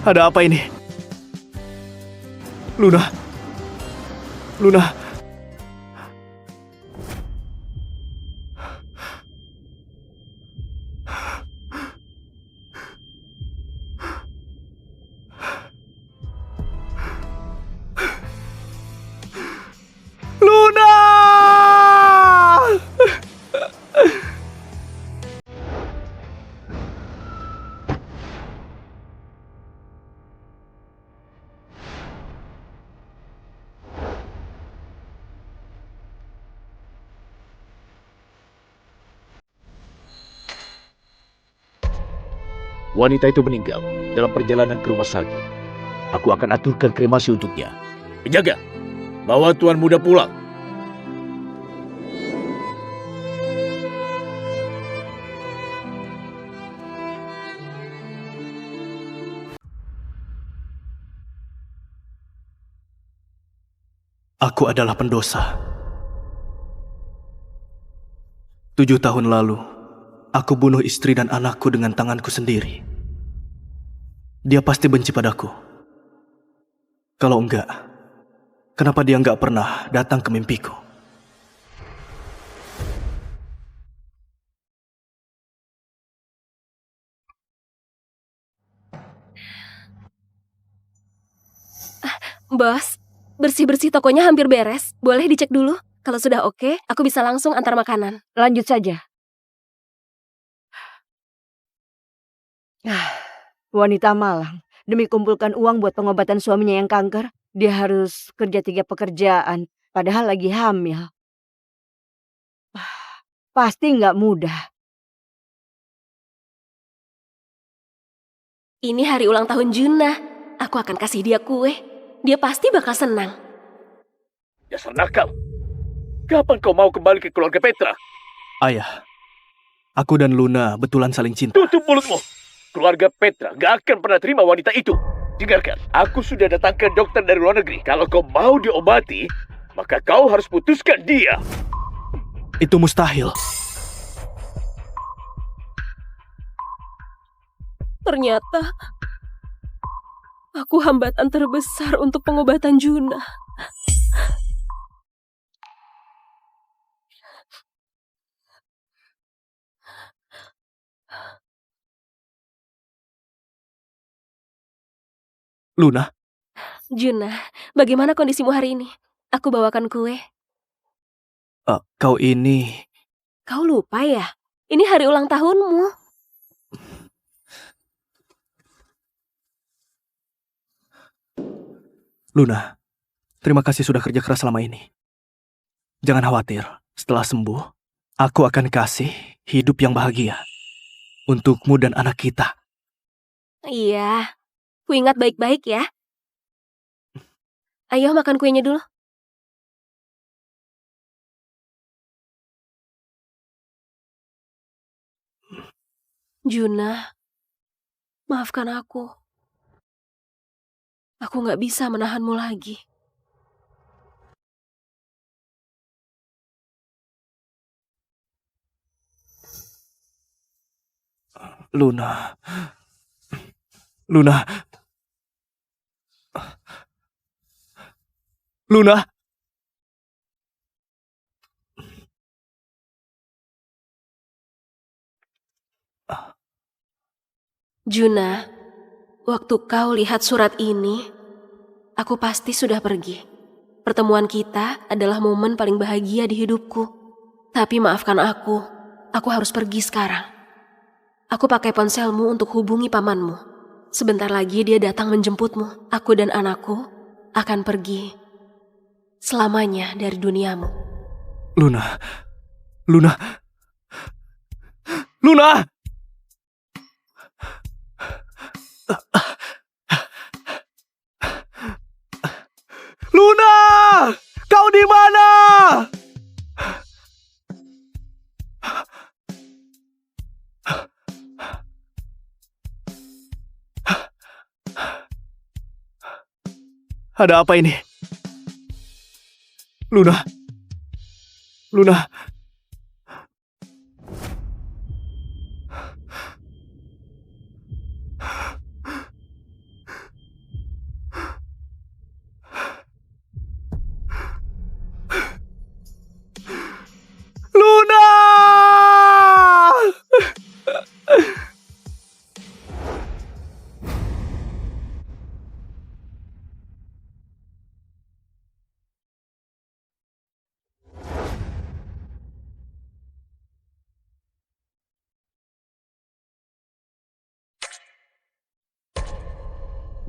Ada apa ini? Luna. Luna. Luna! Wanita itu meninggal dalam perjalanan ke rumah sakit. Aku akan aturkan kremasi untuknya. Penjaga, bawa tuan muda pulang. Aku adalah pendosa. 7 tahun lalu, aku bunuh istri dan anakku dengan tanganku sendiri. Dia pasti benci padaku. Kalau enggak, kenapa dia enggak pernah datang ke mimpiku? Bos, bersih-bersih tokonya hampir beres. Boleh dicek dulu? Kalau sudah oke, aku bisa langsung antar makanan. Lanjut saja. Wanita malang. Demi kumpulkan uang buat pengobatan suaminya yang kanker, dia harus kerja 3 pekerjaan. Padahal lagi hamil. Pasti nggak mudah. Ini hari ulang tahun Juna. Aku akan kasih dia kue. Dia pasti bakal senang. Dasar nakal. Kapan kau mau kembali ke keluarga Petra? Ayah, aku dan Luna betulan saling cinta. Tutup mulutmu. Keluarga Petra gak akan pernah terima wanita itu. Dengarkan, aku sudah datangkan dokter dari luar negeri. Kalau kau mau diobati, maka kau harus putuskan dia. Itu mustahil. Ternyata aku hambatan terbesar untuk pengobatan Juna. Luna, Juna, bagaimana kondisimu hari ini? Aku bawakan kue. kau ini... Kau lupa ya? Ini hari ulang tahunmu. Luna, terima kasih sudah kerja keras selama ini. Jangan khawatir, setelah sembuh, aku akan kasih hidup yang bahagia untukmu dan anak kita. Iya, ku ingat baik-baik ya. Ayo makan kuenya dulu. Juna, maafkan aku. Aku gak bisa menahanmu lagi. Luna. Luna. Luna. Juna, waktu kau lihat surat ini, aku pasti sudah pergi. Pertemuan kita adalah momen paling bahagia di hidupku. Tapi maafkan aku harus pergi sekarang. Aku pakai ponselmu untuk hubungi pamanmu. Sebentar lagi dia datang menjemputmu. Aku dan anakku akan pergi selamanya dari duniamu. Luna. Luna. Luna! Luna! Kau di mana? Ada apa ini? Luna. Luna.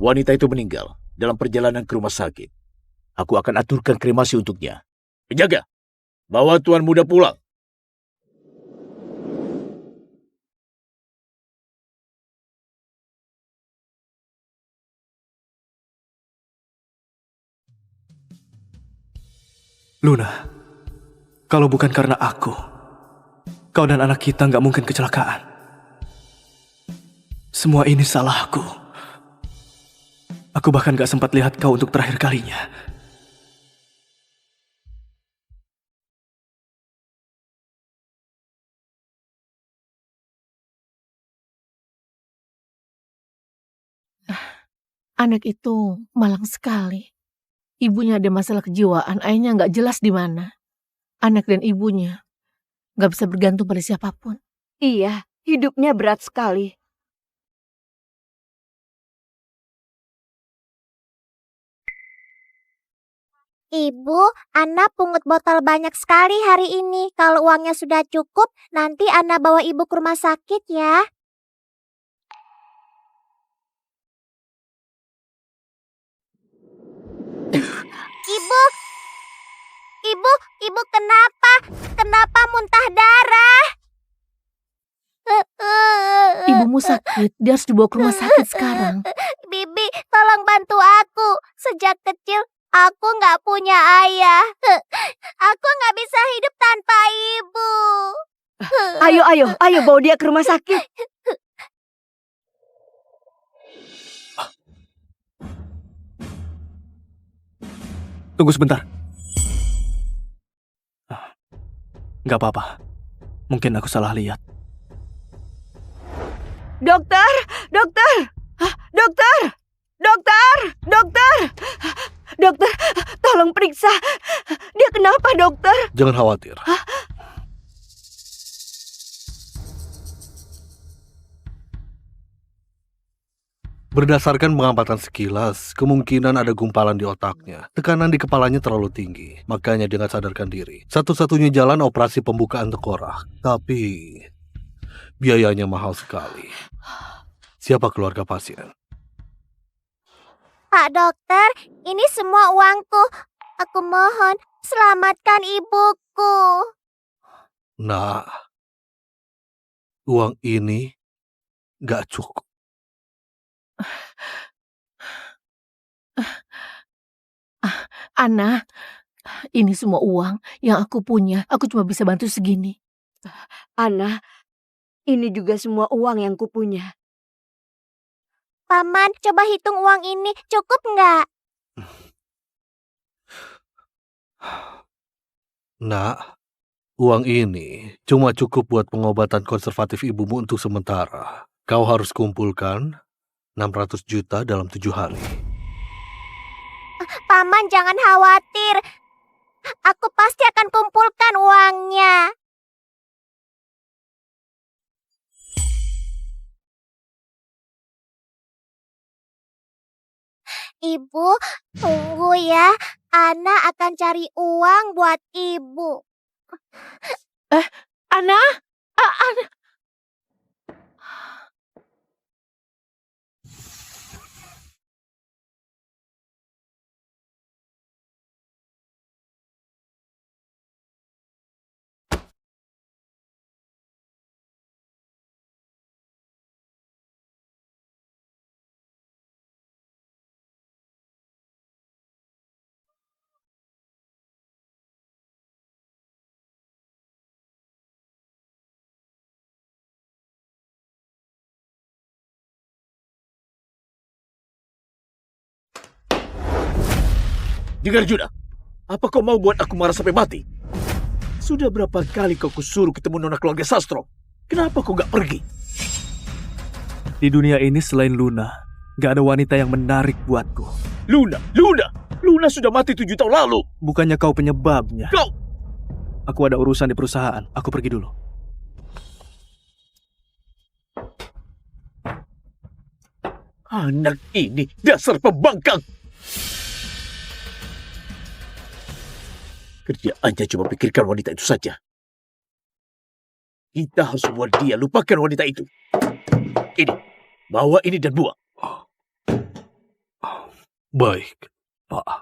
wanita itu meninggal dalam perjalanan ke rumah sakit. Aku akan aturkan kremasi untuknya. Penjaga, bawa tuan muda pulang. Luna, kalau bukan karena aku, kau dan anak kita nggak mungkin kecelakaan. Semua ini salahku. Aku bahkan gak sempat lihat kau untuk terakhir kalinya. Anak itu malang sekali. Ibunya ada masalah kejiwaan, ayahnya nggak jelas di mana. Anak dan ibunya nggak bisa bergantung pada siapapun. Iya, hidupnya berat sekali. Ibu, Ana pungut botol banyak sekali hari ini. Kalau uangnya sudah cukup, nanti Ana bawa ibu ke rumah sakit ya. Ibu kenapa? Kenapa muntah darah? Ibumu sakit, dia harus dibawa ke rumah sakit sekarang. Bibi, tolong bantu aku. Sejak kecil, aku nggak punya ayah. Aku nggak bisa hidup tanpa ibu. Ayo bawa dia ke rumah sakit. Tunggu sebentar. Gak apa-apa. Mungkin aku salah lihat. Dokter! Dokter, tolong periksa. Dia kenapa, dokter? Jangan khawatir. Berdasarkan pengamatan sekilas, kemungkinan ada gumpalan di otaknya. Tekanan di kepalanya terlalu tinggi, makanya dia nggak sadarkan diri. Satu-satunya jalan operasi pembukaan tengkorak, tapi biayanya mahal sekali. Siapa keluarga pasien? Pak dokter, ini semua uangku. Aku mohon, selamatkan ibuku. Nah, uang ini nggak cukup. Ana, ini semua uang yang aku punya. Aku cuma bisa bantu segini. Ana, ini juga semua uang yang kupunya. Paman, coba hitung uang ini. Cukup nggak? Nak, uang ini cuma cukup buat pengobatan konservatif ibumu untuk sementara. Kau harus kumpulkan 600 juta dalam 7 hari. Paman, jangan khawatir. Aku pasti akan kumpulkan uangnya. Ibu, tunggu ya. Ana akan cari uang buat ibu. Ana, Ana. Dengar Juna, apa kau mau buat aku marah sampai mati? Sudah berapa kali kau kusuruh ketemu nona keluarga Sastro? Kenapa kau gak pergi? Di dunia ini selain Luna, gak ada wanita yang menarik buatku. Luna sudah mati 7 tahun lalu. Bukannya kau penyebabnya. Kau! Aku ada urusan di perusahaan. Aku pergi dulu. Anak ini dasar pembangkang. Kerjaannya cuma pikirkan wanita itu saja. Kita harus buat dia lupakan wanita itu. Ini, bawa ini dan buang. Baik, Pak.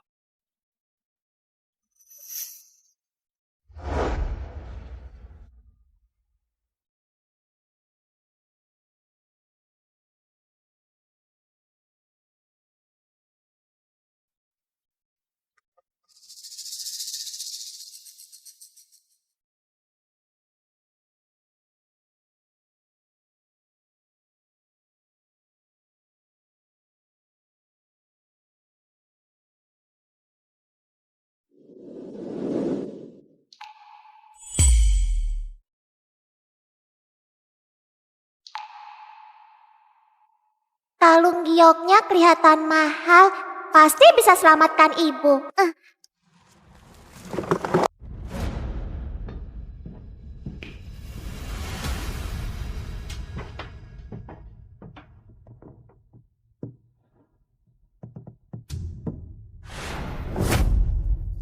Kalung gioknya kelihatan mahal. Pasti bisa selamatkan ibu.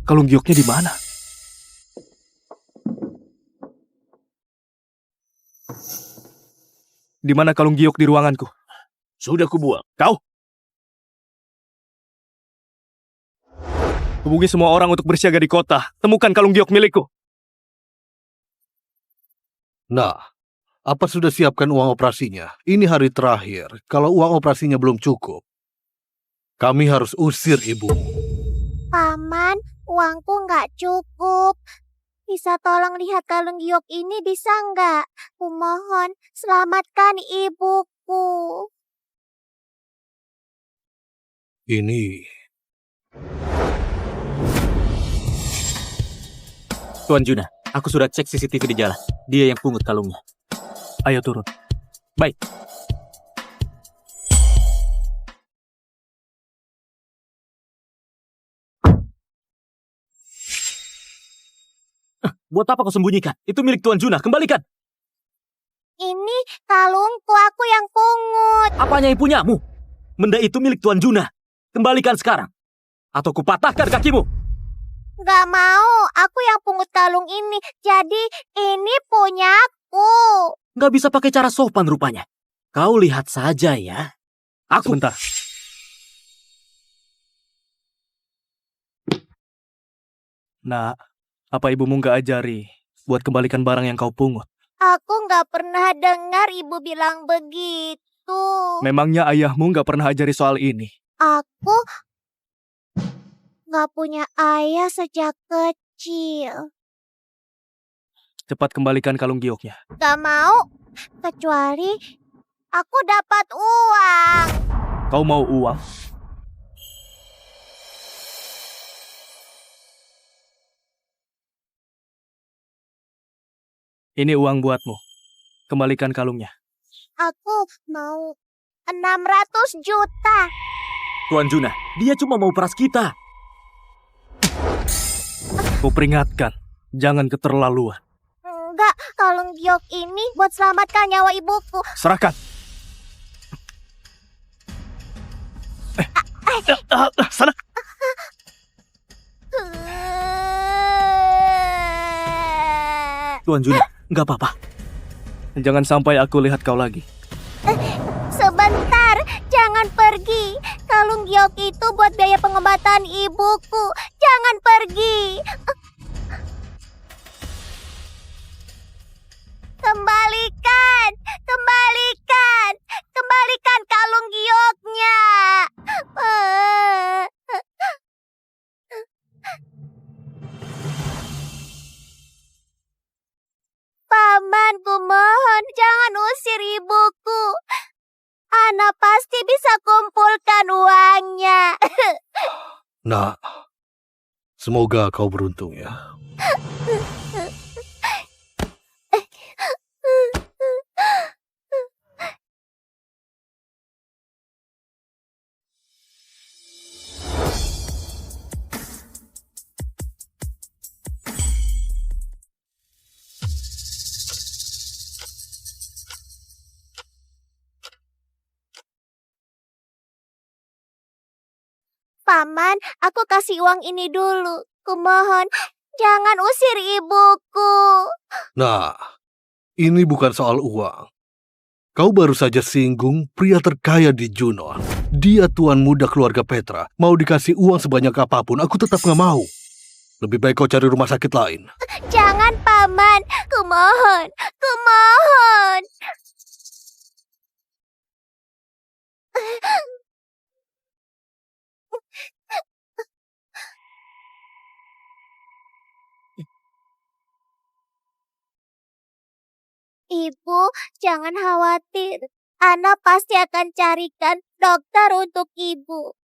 Kalung gioknya di mana? Di mana kalung giok di ruanganku? Sudah kubuang. Kau? Hubungi semua orang untuk bersiaga di kota. Temukan kalung giok milikku. Nah, apa sudah siapkan uang operasinya? Ini hari terakhir. Kalau uang operasinya belum cukup, kami harus usir ibu. Paman, uangku nggak cukup. Bisa tolong lihat kalung giok ini bisa nggak? Kumohon, selamatkan ibuku. Ini Tuan Juna, aku sudah cek CCTV di jalan. Dia yang pungut kalungnya. Ayo turun. Baik. Buat apa kau sembunyikan? Itu milik Tuan Juna, kembalikan. Ini kalungku, aku yang pungut. Apanya yang punyamu? Benda itu milik Tuan Juna. Kembalikan sekarang. Atau kupatahkan kakimu. Nggak mau, aku yang pungut kalung ini. Jadi ini punyaku. Nggak bisa pakai cara sopan rupanya. Kau lihat saja ya. Aku... Sebentar. Nak, apa ibumu nggak ajari buat kembalikan barang yang kau pungut? Aku nggak pernah dengar ibu bilang begitu. Memangnya ayahmu nggak pernah ajari soal ini? Aku nggak punya ayah sejak kecil. Cepat kembalikan kalung gioknya. Gak mau, kecuali aku dapat uang. Kau mau uang? Ini uang buatmu. Kembalikan kalungnya. Aku mau 600 juta. Tuan Juna, dia cuma mau peras kita. Kuperingatkan, jangan keterlaluan. Enggak, kalung giok ini buat selamatkan nyawa ibuku. Serahkan. Sana. Tuan Juna, nggak apa-apa. Jangan sampai aku lihat kau lagi. Sebentar, jangan pergi. Kalung giok itu buat biaya pengobatan ibuku. Jangan pergi. Kembalikan, kembalikan, kembalikan kalung gioknya. Paman, kumohon jangan usir ibuku. Ana pasti bisa kumpulkan uangnya. Nah, semoga kau beruntung ya. Paman, aku kasih uang ini dulu. Kumohon, jangan usir ibuku. Nah, ini bukan soal uang. Kau baru saja singgung pria terkaya di Junon. Dia tuan muda keluarga Petra. Mau dikasih uang sebanyak apapun, aku tetap nggak mau. Lebih baik kau cari rumah sakit lain. Jangan, Paman. Kumohon. Kumohon. Ibu, jangan khawatir. Ana pasti akan carikan dokter untuk ibu.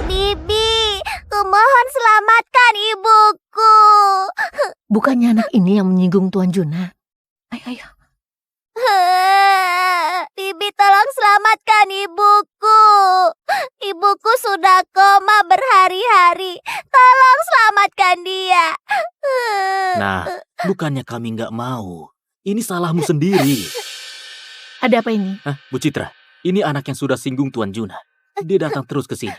Bibi, kumohon selamatkan ibuku. Bukannya anak ini yang menyinggung Tuan Juna? Ayo. Bibi, tolong selamatkan ibuku. Ibuku sudah koma berhari-hari. Tolong selamatkan dia. Nah, bukannya kami nggak mau. Ini salahmu sendiri. Ada apa ini? Hah, Bu Citra, ini anak yang sudah singgung Tuan Juna. Dia datang terus ke sini.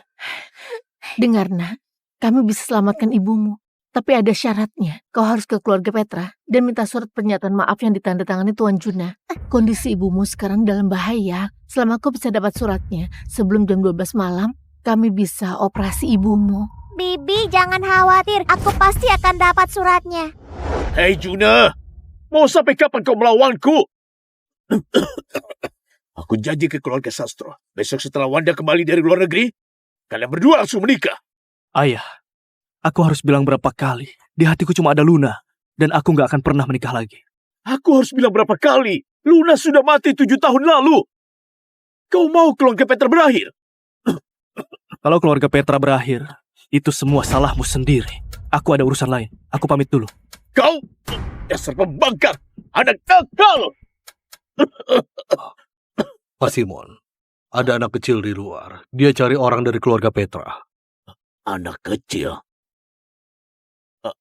Dengar, Nak. Kami bisa selamatkan ibumu. Tapi ada syaratnya. Kau harus ke keluarga Petra dan minta surat pernyataan maaf yang ditandatangani Tuan Juna. Kondisi ibumu sekarang dalam bahaya. Selama kau bisa dapat suratnya, sebelum jam 12 malam, kami bisa operasi ibumu. Bibi, jangan khawatir. Aku pasti akan dapat suratnya. Hei Juna, mau sampai kapan kau melawanku? Aku janji ke keluarga Sastro. Besok setelah Wanda kembali dari luar negeri, kalian berdua langsung menikah. Ayah, aku harus bilang berapa kali. Di hatiku cuma ada Luna. Dan aku nggak akan pernah menikah lagi. Aku harus bilang berapa kali? Luna sudah mati 7 tahun lalu. Kau mau keluarga Petra berakhir? Kalau keluarga Petra berakhir, itu semua salahmu sendiri. Aku ada urusan lain. Aku pamit dulu. Kau dasar pembangkang, anak nakal. Pak Simon, ada anak kecil di luar. Dia cari orang dari keluarga Petra. Anak kecil.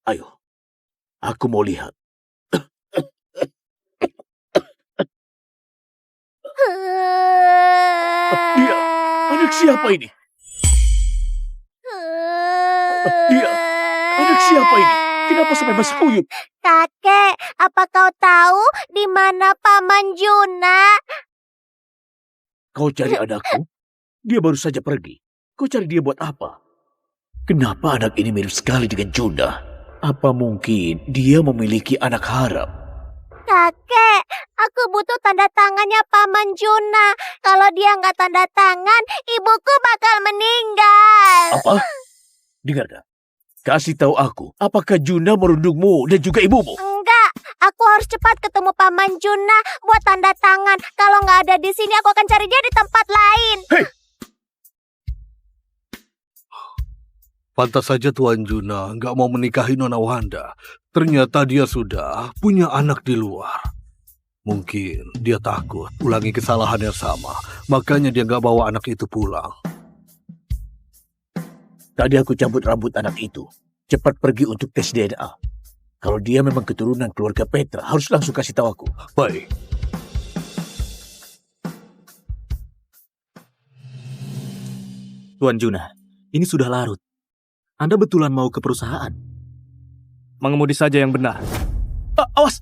Ayo, aku mau lihat. Dia, anak siapa ini? Dia, anak siapa ini? Kenapa sampai masuk uyut? Kakek, apa kau tahu di mana Paman Juna? Kau cari anakku? Dia baru saja pergi. Kau cari dia buat apa? Kenapa anak ini mirip sekali dengan Juna? Apa mungkin dia memiliki anak haram? Kakek, aku butuh tanda tangannya Paman Juna. Kalau dia nggak tanda tangan, ibuku bakal meninggal. Apa? Dengarkan. Kasih tahu aku, apakah Juna merundungmu dan juga ibumu? Enggak, aku harus cepat ketemu Paman Juna buat tanda tangan. Kalau nggak ada di sini, aku akan cari dia di tempat lain. Hei! Pantas saja Tuan Juna nggak mau menikahi Nona Wanda. Ternyata dia sudah punya anak di luar. Mungkin dia takut ulangi kesalahan yang sama. Makanya dia nggak bawa anak itu pulang. Tadi aku cabut rambut anak itu. Cepat pergi untuk tes DNA. Kalau dia memang keturunan keluarga Petra, harus langsung kasih tahu aku. Baik. Tuan Juna, ini sudah larut. Anda betulan mau ke perusahaan? Mengemudi saja yang benar. Awas!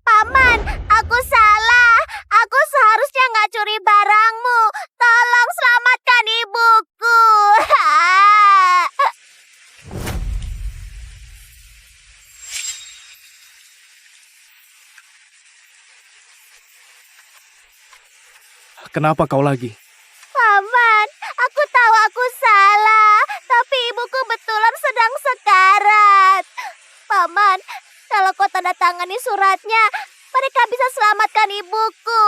Paman, aku salah. Aku seharusnya nggak curi barangmu. Tolong selamatkan ibuku. Kenapa kau lagi? Paman, aku tahu aku salah. Tapi ibuku betulan sedang sekarat. Paman, kalau kau tanda tangani suratnya, mereka bisa selamatkan ibuku.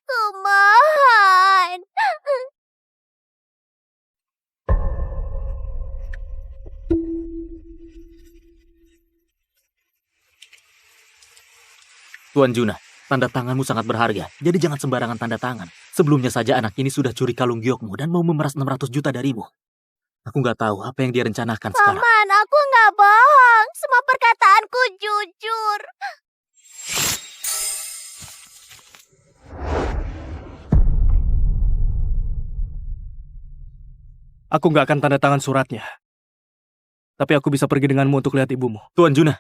Kumohon. Tuan Juna, tanda tanganmu sangat berharga, jadi jangan sembarangan tanda tangan. Sebelumnya saja anak ini sudah curi kalung giokmu dan mau memeras 600 juta darimu. Aku nggak tahu apa yang dia rencanakan sekarang. Paman, aku nggak bohong. Semua perkataanku jujur. Aku nggak akan tanda tangan suratnya. Tapi aku bisa pergi denganmu untuk lihat ibumu. Tuan Juna,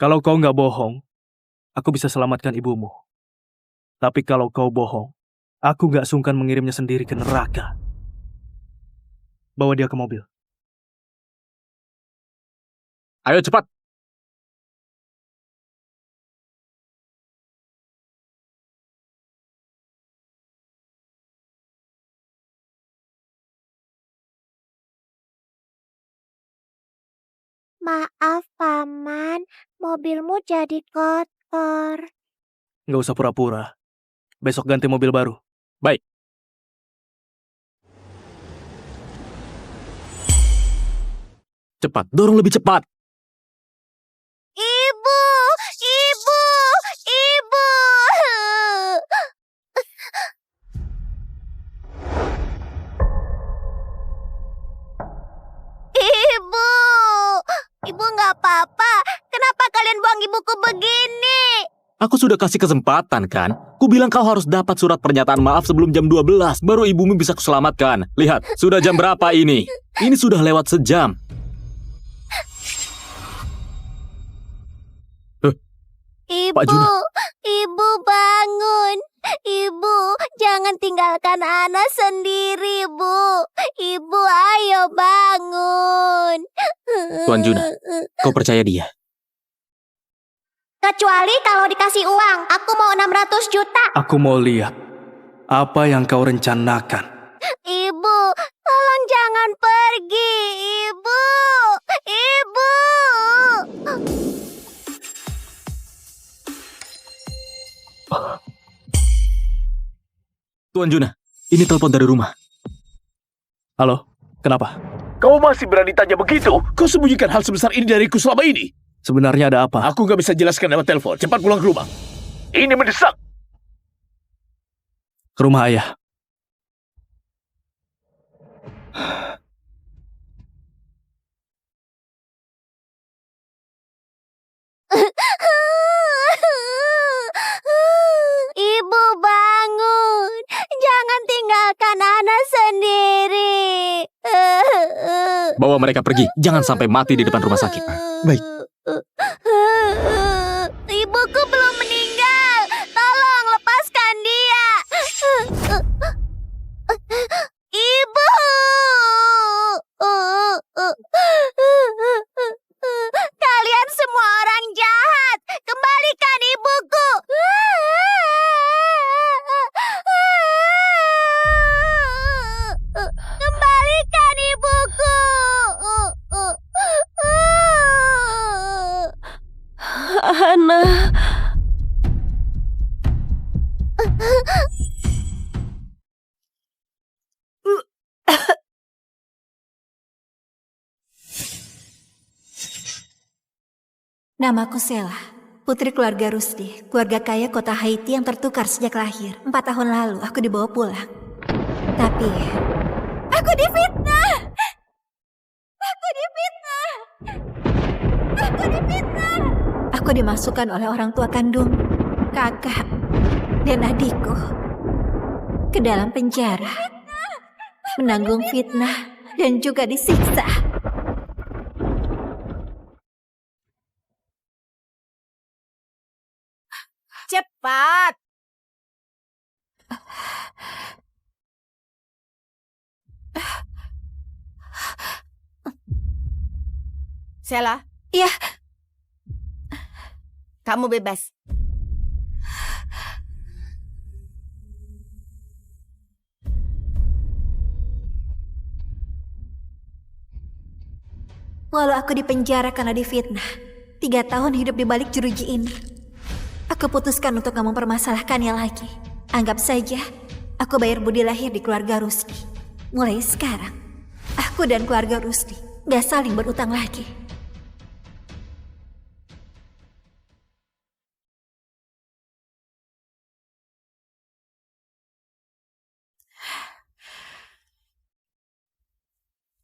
Kalau kau nggak bohong, aku bisa selamatkan ibumu. Tapi kalau kau bohong, aku nggak sungkan mengirimnya sendiri ke neraka. Bawa dia ke mobil. ayo cepat. Maaf, Paman. Mobilmu jadi kotor. Nggak usah pura-pura. Besok ganti mobil baru. Baik. Cepat, dorong lebih cepat. Ibu! Ibu! Ibu! Ibu! Ibu nggak apa-apa. Kenapa kalian buang ibuku begini? Aku sudah kasih kesempatan kan? Ku bilang kau harus dapat surat pernyataan maaf sebelum jam 12. Baru ibumu bisa kuselamatkan. Lihat, sudah jam berapa ini? Ini sudah lewat sejam. Ibu, Pak Juna. Ibu bangun. Ibu, jangan tinggalkan Ana sendiri, Bu. Ibu, ayo bangun. Tuan Juna, kau percaya dia? Kecuali kalau dikasih uang. Aku mau 600 juta. Aku mau lihat apa yang kau rencanakan. Ibu, tolong jangan pergi. Ibu, Ibu. Tuan Juna, ini telepon dari rumah. Halo, kenapa? Kau masih berani tanya begitu? Kau sembunyikan hal sebesar ini dariku selama ini. Sebenarnya ada apa? Aku nggak bisa jelaskan lewat telepon. Cepat pulang ke rumah. Ini mendesak. Ke rumah ayah. Ibu bangun. Jangan tinggalkan Ana sendiri. Bawa mereka pergi, jangan sampai mati di depan rumah sakit. Baik. Ibuku belum meninggal. Tolong lepaskan dia. Ibu. Kalian semua orang jahat. Kembalikan ibuku. Kembalikan ibuku. Ana. Namaku Sela, putri keluarga Rusdi, keluarga kaya kota Haiti yang tertukar sejak lahir. 4 tahun lalu aku dibawa pulang. Tapi, aku difitnah! Aku difitnah! Aku difitnah! Aku dimasukkan oleh orang tua kandung, kakak, dan adikku ke dalam penjara. Menanggung fitnah dan juga disiksa. Cepat! Sela, Iya, kamu bebas. walau aku dipenjara karena difitnah, 3 tahun hidup di balik jeruji ini, aku putuskan untuk gak mempermasalahkannya lagi. Anggap saja aku bayar budi lahir di keluarga Rusdi. Mulai sekarang, aku dan keluarga Rusdi gak saling berutang lagi.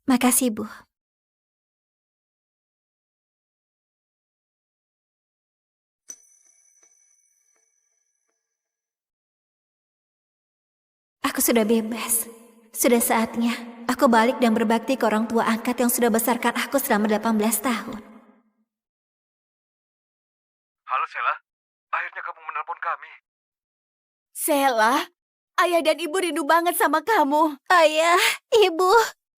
Makasih, Bu. Aku sudah bebas. Sudah saatnya aku balik dan berbakti ke orang tua angkat yang sudah besarkan aku selama 18 tahun. Halo Sela, akhirnya kamu menelpon kami. Sela, ayah dan ibu rindu banget sama kamu. Ayah, ibu,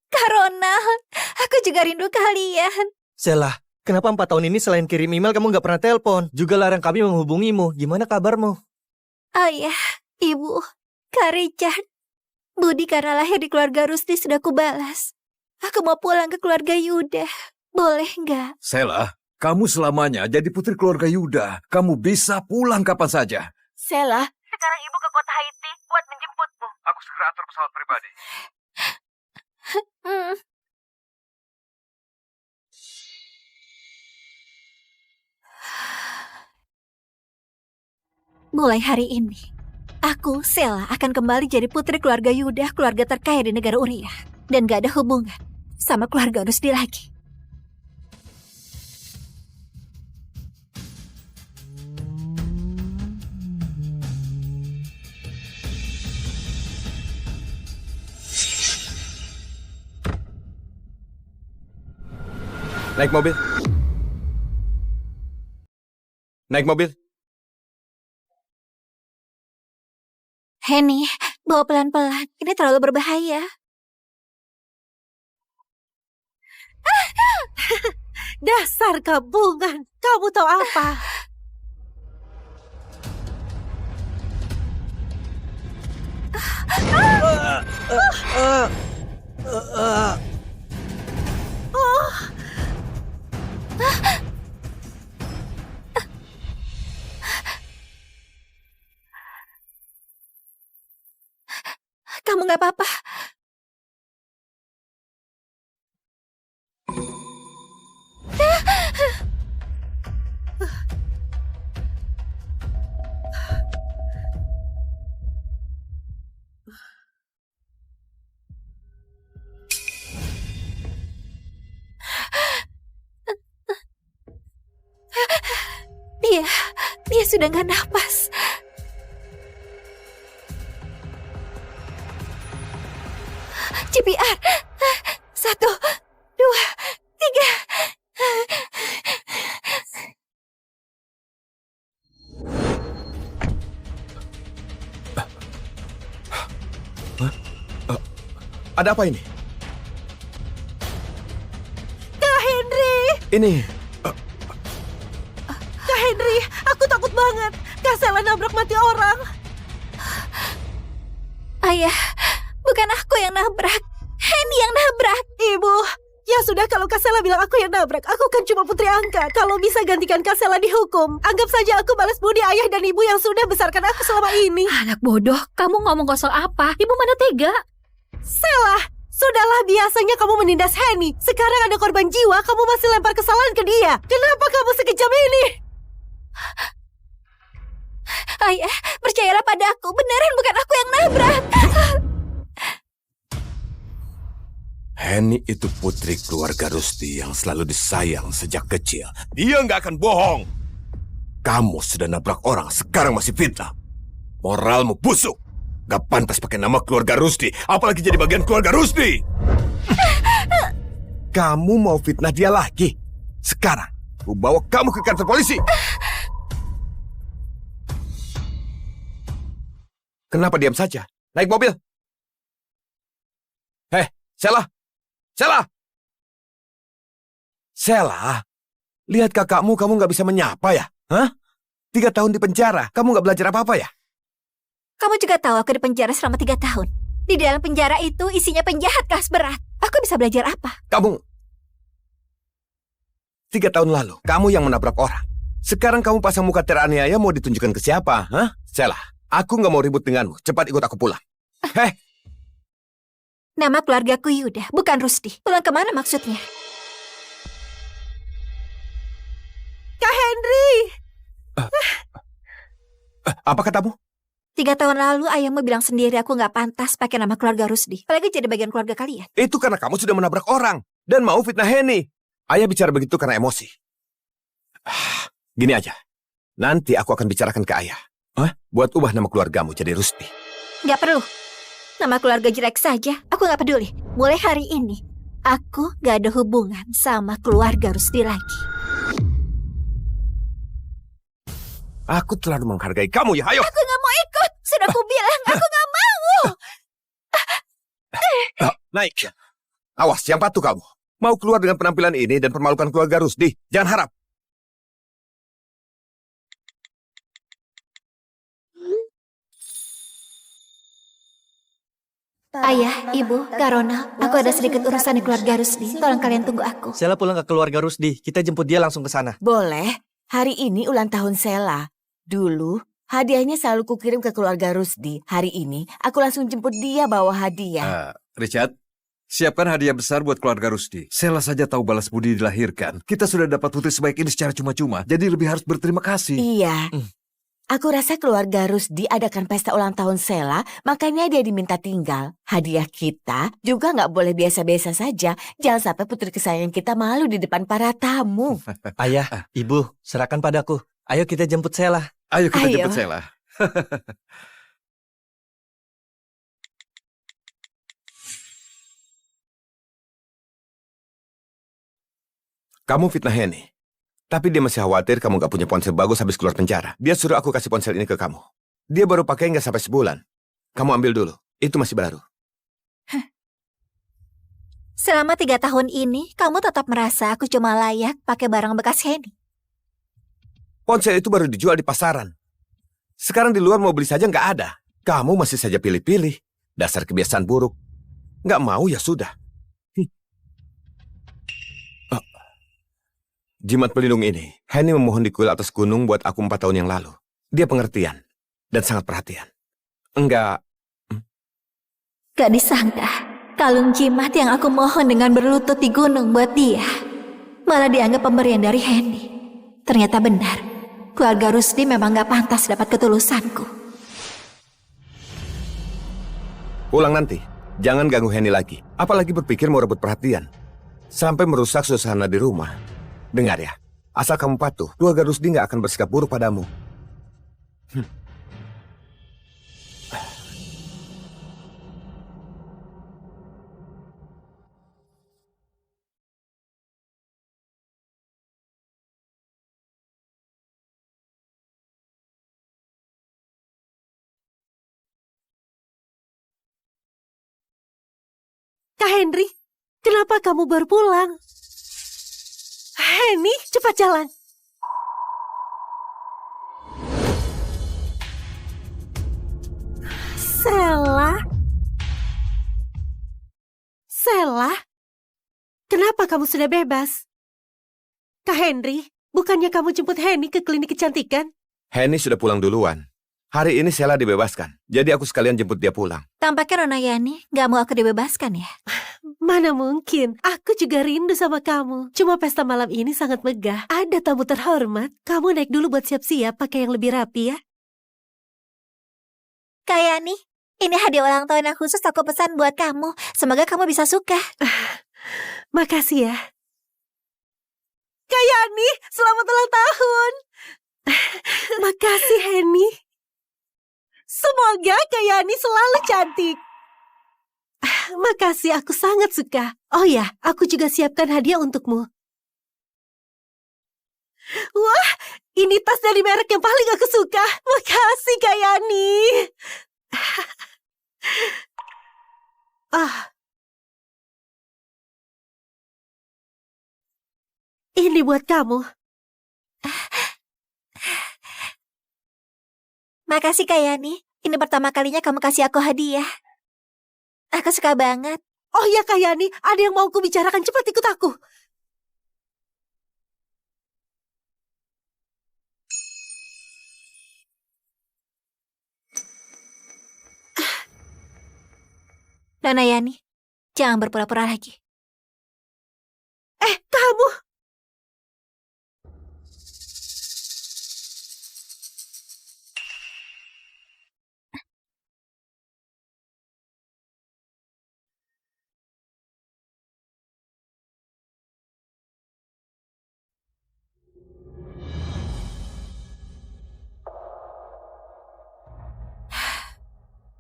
Kak Ronald, aku juga rindu kalian. Sela, kenapa 4 tahun ini selain kirim email kamu nggak pernah telepon? Juga larang kami menghubungimu. Gimana kabarmu? Ayah, ibu, Kak Richard, budi karena lahir di keluarga Rusdi sudah kubalas. Aku mau pulang ke keluarga Yuda. Boleh nggak? Sela, kamu selamanya jadi putri keluarga Yuda. Kamu bisa pulang kapan saja. Sela, Sekarang ibu ke kota Haiti buat menjemputmu. Aku segera atur pesawat pribadi. Mulai hari ini, aku, Sela, akan kembali jadi putri keluarga Yuda, keluarga terkaya di negara Uriah. Dan gak ada hubungan sama keluarga Rusdi lagi. Naik mobil. Naik mobil. Henny, bawa pelan-pelan. Ini terlalu berbahaya. dasar gabungan. Kamu tahu apa? Kamu gak apa-apa. Dia sudah gak napas. CPR. 1, 2, 3. Ada apa ini? Kak Henry! Ini, Kak Henry, aku takut banget. Kak Sela nabrak mati orang. Ayah, bukan aku yang nabrak. Henny yang nabrak. Ibu, ya sudah kalau Kak Sela bilang aku yang nabrak. Aku kan cuma putri angkat. Kalau bisa gantikan Kak Sela dihukum. Anggap saja aku balas budi ayah dan ibu yang sudah besarkan aku selama ini. Anak bodoh, kamu ngomong kosong apa? Ibu mana tega? Sela, sudahlah biasanya kamu menindas Henny. Sekarang ada korban jiwa, kamu masih lempar kesalahan ke dia. Kenapa kamu sekejam ini? Ayah, percayalah pada aku. Beneran bukan aku yang nabrak. Henny itu putri keluarga Rusdi yang selalu disayang sejak kecil. Dia nggak akan bohong. Kamu sudah nabrak orang, sekarang masih fitnah. Moralmu busuk. Gak pantas pakai nama keluarga Rusdi, apalagi jadi bagian keluarga Rusdi. Kamu mau fitnah dia lagi? Sekarang, aku bawa kamu ke kantor polisi. Kenapa diam saja? Naik mobil. Hei, Sela! Sela! Sela, lihat kakakmu, kamu gak bisa menyapa ya? Hah? 3 tahun di penjara, kamu gak belajar apa-apa ya? Kamu juga tahu aku di penjara selama 3 tahun. Di dalam penjara itu isinya penjahat kelas berat. Aku bisa belajar apa? Kamu 3 tahun lalu, kamu yang menabrak orang. Sekarang kamu pasang muka teraniaya mau ditunjukkan ke siapa? Hah? Sela, aku gak mau ribut denganmu. Cepat ikut aku pulang. Heh, Nama keluargaku Yuda, bukan Rusdi. Pulang kemana maksudnya? Kak Henry! apa katamu? 3 tahun lalu ayahmu bilang sendiri aku gak pantas pakai nama keluarga Rusdi. Apalagi jadi bagian keluarga kalian. Itu karena kamu sudah menabrak orang dan mau fitnah Henny. Ayah bicara begitu karena emosi. Gini aja, nanti aku akan bicarakan ke ayah. Buat ubah nama keluargamu jadi Rusdi. Gak perlu. Nama keluarga jelek saja, aku gak peduli. Mulai hari ini, aku gak ada hubungan sama keluarga Rusdi lagi. Aku terlalu menghargai kamu ya, ayo. Aku gak mau ikut. Sudah aku bilang, aku gak mau. Naik. Awas, yang patuh kamu. Mau keluar dengan penampilan ini dan permalukan keluarga Rusdi. Jangan harap. Ayah, Ibu, Kak Ronald, aku ada sedikit urusan di keluarga Rusdi. Tolong kalian tunggu aku. Sela pulang ke keluarga Rusdi. Kita jemput dia langsung ke sana. Boleh. Hari ini ulang tahun Sela. Dulu, hadiahnya selalu kukirim ke keluarga Rusdi. Hari ini, aku langsung jemput dia bawa hadiah. Richard, siapkan hadiah besar buat keluarga Rusdi. Sela saja tahu balas budi dilahirkan. Kita sudah dapat putri sebaik ini secara cuma-cuma. Jadi lebih harus berterima kasih. Iya. Aku rasa keluarga Rusdi adakan pesta ulang tahun Sela, makanya dia diminta tinggal. Hadiah kita juga nggak boleh biasa-biasa saja. Jangan sampai putri kesayangan kita malu di depan para tamu. Ayah, Ibu, serahkan padaku. Ayo kita jemput Sela. Ayo kita Ayo. jemput Sela. Kamu fitnah Henny. Tapi dia masih khawatir kamu gak punya ponsel bagus habis keluar penjara. Dia suruh aku kasih ponsel ini ke kamu. Dia baru pakai nggak sampai sebulan. Kamu ambil dulu. Itu masih baru. Selama 3 tahun ini, kamu tetap merasa aku cuma layak pakai barang bekas Henny. Ponsel itu baru dijual di pasaran. Sekarang di luar mau beli saja nggak ada. Kamu masih saja pilih-pilih. Dasar kebiasaan buruk. Nggak mau ya sudah. Jimat pelindung ini, Henny memohon di kuil atas gunung buat aku 4 tahun yang lalu. Dia pengertian dan sangat perhatian. Enggak. Gak disangka, kalung jimat yang aku mohon dengan berlutut di gunung buat dia, malah dianggap pemberian dari Henny. Ternyata benar, keluarga Rusdi memang gak pantas dapat ketulusanku. Pulang nanti, jangan ganggu Henny lagi. Apalagi berpikir mau rebut perhatian. Sampai merusak suasana di rumah. Dengar ya, asal kamu patuh, keluarga Rusdi nggak akan bersikap buruk padamu. Kak Henry, kenapa kamu baru pulang? Henny, cepat jalan. Sela? Sela? Kenapa kamu sudah bebas? Kak Henry, bukannya kamu jemput Henny ke klinik kecantikan? Henny sudah pulang duluan. Hari ini Sela dibebaskan, jadi aku sekalian jemput dia pulang. Tampaknya Nona Yani gak mau aku dibebaskan ya? Mana mungkin, aku juga rindu sama kamu. Cuma pesta malam ini sangat megah. Ada tamu terhormat. Kamu naik dulu buat siap-siap pakai yang lebih rapi ya. Kak Yani, ini hadiah ulang tahun yang khusus aku pesan buat kamu. Semoga kamu bisa suka. Makasih ya. Kak Yani, selamat ulang tahun. Makasih Henny. Semoga Kak Yani selalu cantik. Makasih, aku sangat suka. Oh ya, aku juga siapkan hadiah untukmu. Wah, ini tas dari merek yang paling aku suka. Makasih Kak Yani. Ini buat kamu. Makasih Kak Yani. Ini pertama kalinya kamu kasih aku hadiah. Aku suka banget. Oh ya Kak Yani, ada yang mau aku bicarakan. Cepat ikut aku. Nona Yani, jangan berpura-pura lagi. Kamu.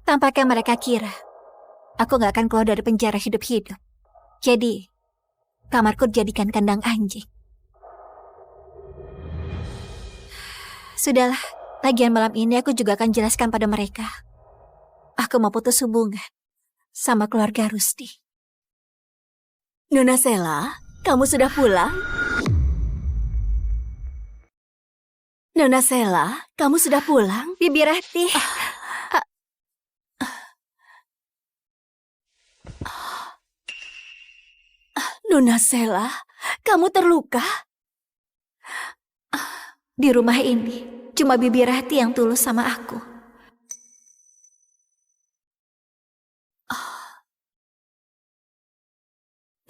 Tampaknya mereka kira aku gak akan keluar dari penjara hidup-hidup. Jadi, kamarku dijadikan kandang anjing. Sudahlah, lagian malam ini aku juga akan jelaskan pada mereka. Aku mau putus hubungan sama keluarga Rusdi. Nona Sela, kamu sudah pulang? Nona Sela, kamu sudah pulang? Bibi Rati. Nona Sela, kamu terluka? Di rumah ini, cuma Bibi Rati yang tulus sama aku.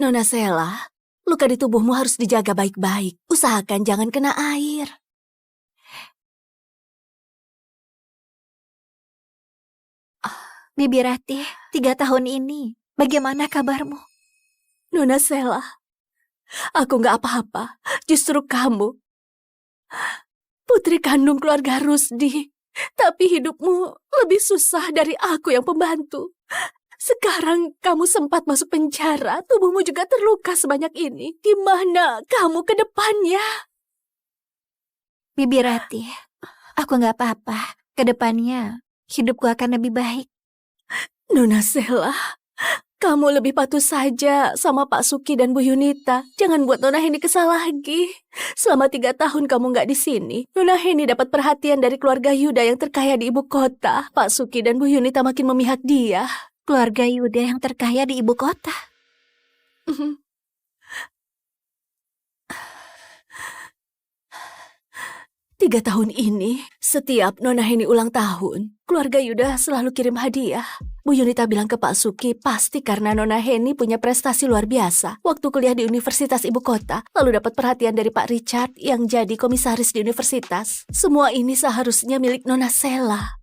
Nona Sela, luka di tubuhmu harus dijaga baik-baik. Usahakan jangan kena air. Bibi Rati, 3 tahun ini, bagaimana kabarmu? Nona Sela, aku gak apa-apa. Justru kamu, putri kandung keluarga Rusdi. Tapi hidupmu lebih susah dari aku yang pembantu. Sekarang kamu sempat masuk penjara, tubuhmu juga terluka sebanyak ini. Gimana kamu ke depannya? Bibi Rati, aku gak apa-apa. Kedepannya, hidupku akan lebih baik. Nona Sela, kamu lebih patuh saja sama Pak Suki dan Bu Yunita. Jangan buat Nona Heni kesal lagi. Selama 3 tahun kamu nggak di sini, Nona Heni dapat perhatian dari keluarga Yuda yang terkaya di ibu kota. Pak Suki dan Bu Yunita makin memihak dia. Keluarga Yuda yang terkaya di ibu kota. 3 tahun ini, setiap Nona Heni ulang tahun, keluarga Yuda selalu kirim hadiah. Bu Yunita bilang ke Pak Suki, pasti karena Nona Heni punya prestasi luar biasa. Waktu kuliah di Universitas Ibu Kota, lalu dapat perhatian dari Pak Richard yang jadi komisaris di universitas. Semua ini seharusnya milik Nona Sela.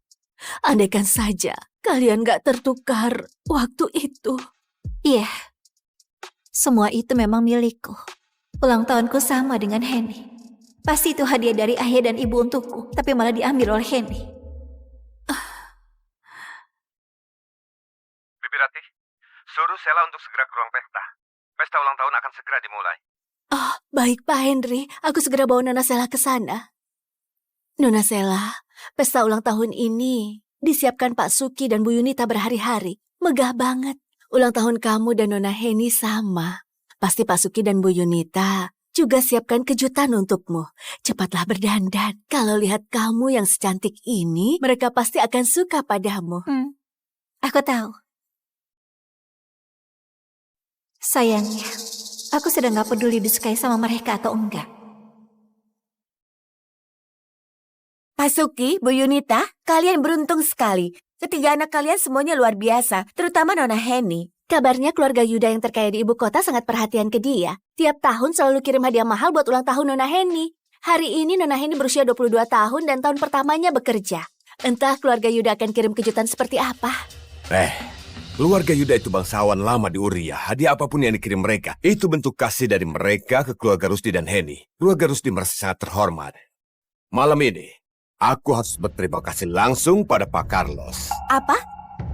Andaikan saja kalian gak tertukar waktu itu. Iya, semua itu memang milikku. Ulang tahunku sama dengan Heni. Pasti itu hadiah dari ayah dan ibu untukku, tapi malah diambil oleh Heni. Bibi Rati, suruh Sela untuk segera ke ruang pesta. Pesta ulang tahun akan segera dimulai. Oh, baik Pak Henry. Aku segera bawa Nona Sela ke sana. Nona Sela, pesta ulang tahun ini disiapkan Pak Suki dan Bu Yunita berhari-hari. Megah banget. Ulang tahun kamu dan Nona Heni sama. Pasti Pak Suki dan Bu Yunita juga siapkan kejutan untukmu. Cepatlah berdandan. Kalau lihat kamu yang secantik ini, mereka pasti akan suka padamu. Aku tahu. Sayangnya, aku sudah gak peduli disukai sama mereka atau enggak. Pak Suki, Bu Yunita, kalian beruntung sekali. Ketiga anak kalian semuanya luar biasa, terutama Nona Heni. Kabarnya keluarga Yuda yang terkaya di ibu kota sangat perhatian ke dia. Tiap tahun selalu kirim hadiah mahal buat ulang tahun Nona Heni. Hari ini Nona Heni berusia 22 tahun dan tahun pertamanya bekerja. Entah keluarga Yuda akan kirim kejutan seperti apa. Keluarga Yuda itu bangsawan lama di Uria. Hadiah apapun yang dikirim mereka, itu bentuk kasih dari mereka ke keluarga Rusdi dan Heni. Keluarga Rusdi merasa sangat terhormat. Malam ini, aku harus berterima kasih langsung pada Pak Carlos. Apa?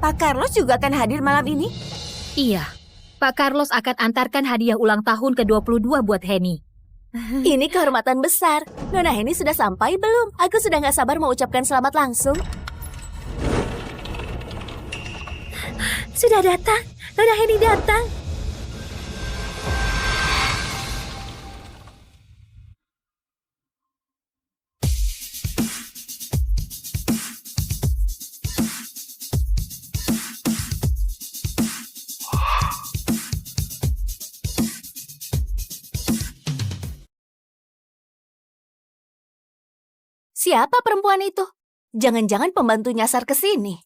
Pak Carlos juga akan hadir malam ini? Iya, Pak Carlos akan antarkan hadiah ulang tahun ke-22 buat Heni. Ini kehormatan besar. Nona Heni sudah sampai belum? Aku sudah gak sabar mau ucapkan selamat langsung. Sudah datang, Nona Heni datang. Siapa perempuan itu? Jangan-jangan pembantu nyasar ke sini.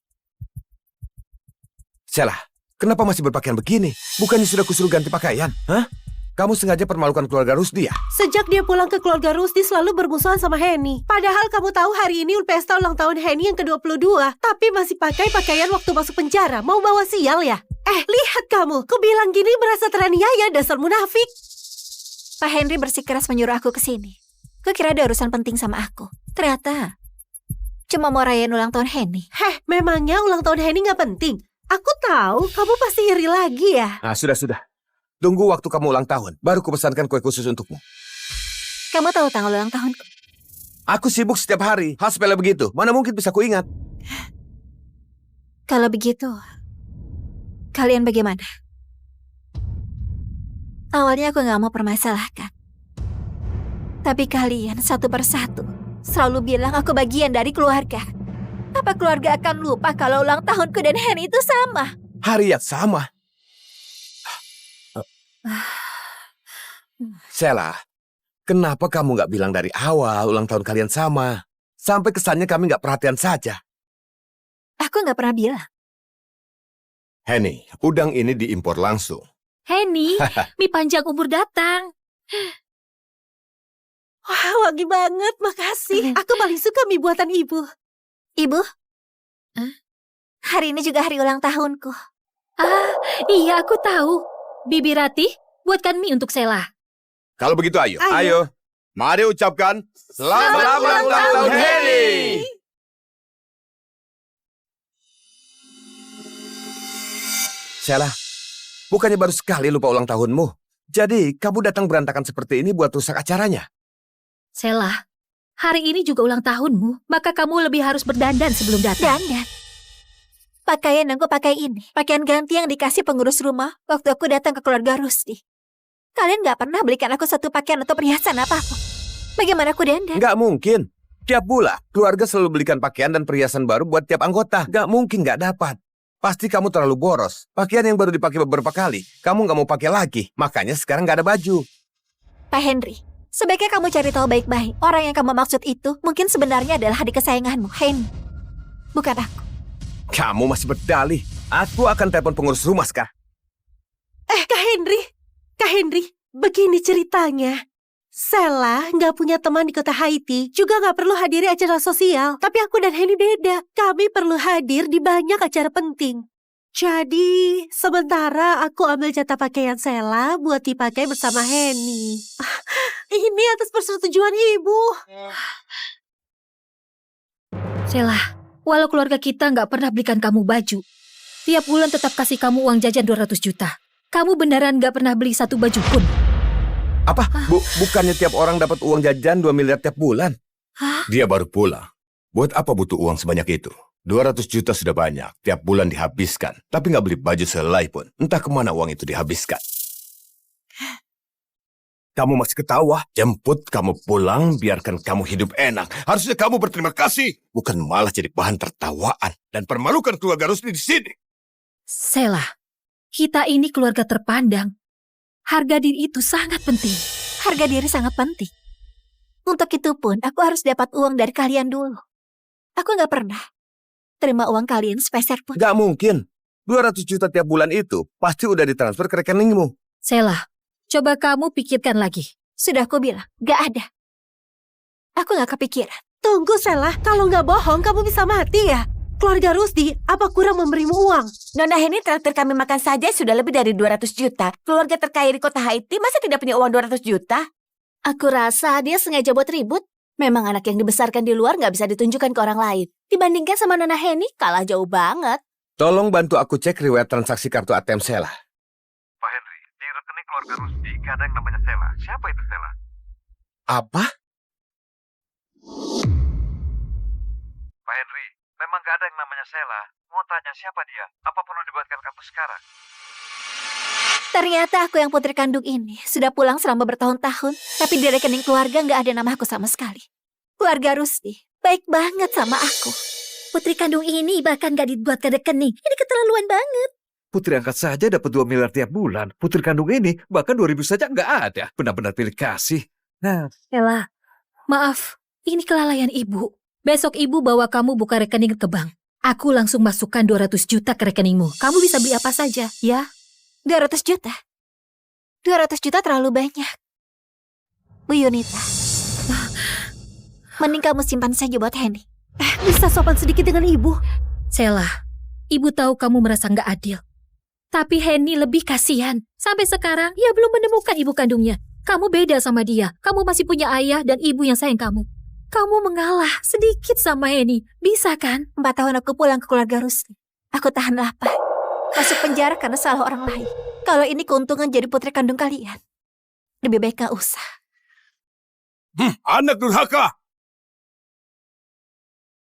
Sela, kenapa masih berpakaian begini? Bukannya sudah kusuruh ganti pakaian? Hah? Kamu sengaja permalukan keluarga Rusdi ya? Sejak dia pulang ke keluarga Rusdi selalu bermusuhan sama Heni. Padahal kamu tahu hari ini pesta ulang tahun Heni yang ke-22. Tapi masih pakai pakaian waktu masuk penjara. Mau bawa sial ya? Lihat kamu. Kubilang gini merasa teraniaya, dasar munafik. Pak Henry bersikeras menyuruh aku ke sini. Kukira ada urusan penting sama aku. Ternyata cuma mau rayain ulang tahun Heni. Memangnya ulang tahun Heni gak penting? Aku tahu kamu pasti iri lagi ya. Nah, sudah. Tunggu waktu kamu ulang tahun, baru kupesankan kue khusus untukmu. Kamu tahu tanggal ulang tahunku? Aku sibuk setiap hari, hal sepele begitu. Mana mungkin bisa kuingat? Kalau begitu, kalian bagaimana? Awalnya aku gak mau permasalahkan. Tapi kalian satu persatu selalu bilang aku bagian dari keluarga. Apa keluarga akan lupa kalau ulang tahunku dan Henny itu sama? Hari yang sama. Sheila, kenapa kamu gak bilang dari awal ulang tahun kalian sama? Sampai kesannya kami gak perhatian saja. Aku gak pernah bilang. Henny, udang ini diimpor langsung. Henny, mie panjang umur datang. Wah, wangi banget, makasih. Aku paling suka mie buatan ibu. Ibu? Hari ini juga hari ulang tahunku. Ah, iya aku tahu. Bibi Ratih, buatkan mie untuk Sheila. Kalau begitu ayo. Mari ucapkan selamat ulang tahun Henny. Sheila, bukannya baru sekali lupa ulang tahunmu. Jadi kamu datang berantakan seperti ini buat rusak acaranya. Sheila, hari ini juga ulang tahunmu, maka kamu lebih harus berdandan sebelum datang. Dandan? Pakaian yang aku pakai ini, pakaian ganti yang dikasih pengurus rumah waktu aku datang ke keluarga Rusdi. Kalian gak pernah belikan aku satu pakaian atau perhiasan apapun. Bagaimana aku dandan? Gak mungkin. Tiap bulan, keluarga selalu belikan pakaian dan perhiasan baru buat tiap anggota. Gak mungkin gak dapat. Pasti kamu terlalu boros. Pakaian yang baru dipakai beberapa kali, kamu gak mau pakai lagi. Makanya sekarang gak ada baju. Pak Henry, sebaiknya kamu cari tahu baik-baik. Orang yang kamu maksud itu mungkin sebenarnya adalah adik kesayanganmu, Henny. Bukan aku. Kamu masih berdalih. Aku akan telepon pengurus rumah sekarang. Kak Henry, begini ceritanya. Sheila nggak punya teman di kota Haiti, juga nggak perlu hadiri acara sosial. Tapi aku dan Henny beda. Kami perlu hadir di banyak acara penting. Jadi, sementara aku ambil jatah pakaian Sheila buat dipakai bersama Henny. Ini atas persetujuan ibu. Sheila, walau keluarga kita nggak pernah belikan kamu baju, tiap bulan tetap kasih kamu uang jajan 200 juta. Kamu beneran nggak pernah beli satu baju pun. Apa? Bukannya tiap orang dapat uang jajan 2 miliar tiap bulan? Dia baru pulang. Buat apa butuh uang sebanyak itu? 200 juta sudah banyak. Tiap bulan dihabiskan. Tapi nggak beli baju sehelai pun. Entah kemana uang itu dihabiskan. Kamu masih ketawa? Jemput kamu pulang, biarkan kamu hidup enak. Harusnya kamu berterima kasih. Bukan malah jadi bahan tertawaan. Dan permalukan keluarga Rusdi di sini. Sheila, kita ini keluarga terpandang. Harga diri itu sangat penting. Harga diri sangat penting. Untuk itu pun, aku harus dapat uang dari kalian dulu. Aku nggak pernah terima uang kalian sepeser pun. Nggak mungkin. 200 juta tiap bulan itu pasti udah ditransfer ke rekeningmu. Sheila, coba kamu pikirkan lagi. Sudah aku bilang, nggak ada. Aku nggak kepikiran. Tunggu Sheila, kalau nggak bohong kamu bisa mati ya. Keluarga Rusdi, apa kurang memberimu uang? Nona Henny traktir kami makan saja sudah lebih dari 200 juta. Keluarga terkaya di kota Haiti masa tidak punya uang 200 juta? Aku rasa dia sengaja buat ribut. Memang anak yang dibesarkan di luar nggak bisa ditunjukkan ke orang lain. Dibandingkan sama Nona Henny, kalah jauh banget. Tolong bantu aku cek riwayat transaksi kartu ATM Sheila. Pak Henry, di rekening keluarga Rusdi gak ada yang namanya Sheila. Siapa itu Sheila? Apa? Pak Henry, memang gak ada yang namanya Sheila. Mau tanya siapa dia? Apa perlu dibuatkan kartu sekarang? Ternyata aku yang putri kandung ini sudah pulang selama bertahun-tahun, tapi di rekening keluarga nggak ada nama aku sama sekali. Keluarga Rusdi baik banget sama aku. Putri kandung ini bahkan gak dibuatkan rekening. Ini keterlaluan banget. Putri angkat saja dapat 2 miliar tiap bulan. Putri kandung ini bahkan 2.000 saja nggak ada. Benar-benar pilih kasih. Nah, Sheila, maaf, ini kelalaian ibu. Besok ibu bawa kamu buka rekening ke bank. Aku langsung masukkan 200 juta ke rekeningmu. Kamu bisa beli apa saja, ya? 200 juta? 200 juta terlalu banyak. Bu Yunita, mending kamu simpan saja buat Henny. Bisa sopan sedikit dengan ibu? Sheila, ibu tahu kamu merasa nggak adil. Tapi Henny lebih kasihan. Sampai sekarang, ia belum menemukan ibu kandungnya. Kamu beda sama dia. Kamu masih punya ayah dan ibu yang sayang kamu. Kamu mengalah sedikit sama Henny. Bisa kan? 4 tahun aku pulang ke keluarga Rusdi. Aku tahan lapar. Masuk penjara karena salah orang lain. Kalau ini keuntungan jadi putri kandung kalian, lebih baik gak usah. Anak durhaka!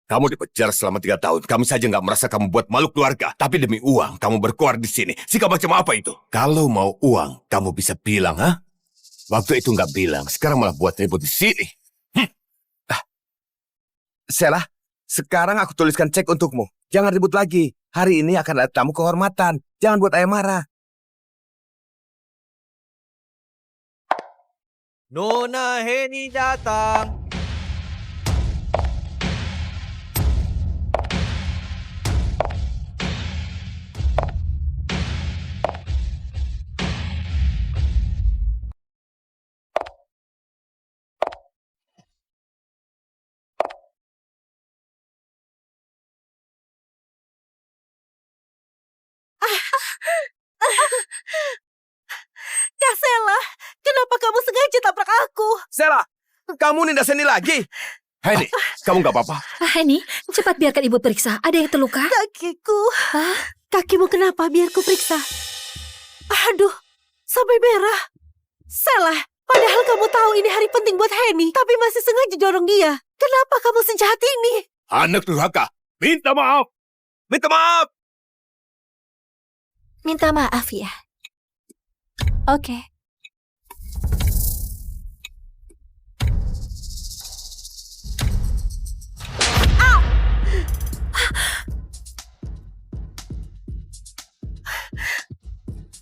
Kamu dipenjara selama 3 tahun. Kami saja nggak merasa kamu buat malu keluarga. Tapi demi uang, kamu berkuar di sini. Sikap macam apa itu? Kalau mau uang, kamu bisa bilang, ha? Waktu itu nggak bilang. Sekarang malah buat ribut di sini. Sela, sekarang aku tuliskan cek untukmu. Jangan ribut lagi. Hari ini akan ada tamu kehormatan. Jangan buat ayah marah. Nona Heni datang. Kak Sela, kenapa kamu sengaja tabrak aku? Sela, kamu nindas Heni lagi? Heni, kamu nggak apa-apa? Heni, cepat biarkan ibu periksa. Ada yang terluka? Kakiku. Kakimu kenapa? Biar ku periksa. Aduh, sampai merah. Sela, padahal kamu tahu ini hari penting buat Heni, tapi masih sengaja dorong dia. Kenapa kamu sejahat ini? Anak durhaka, minta maaf. Minta maaf. Minta maaf ya. Oke.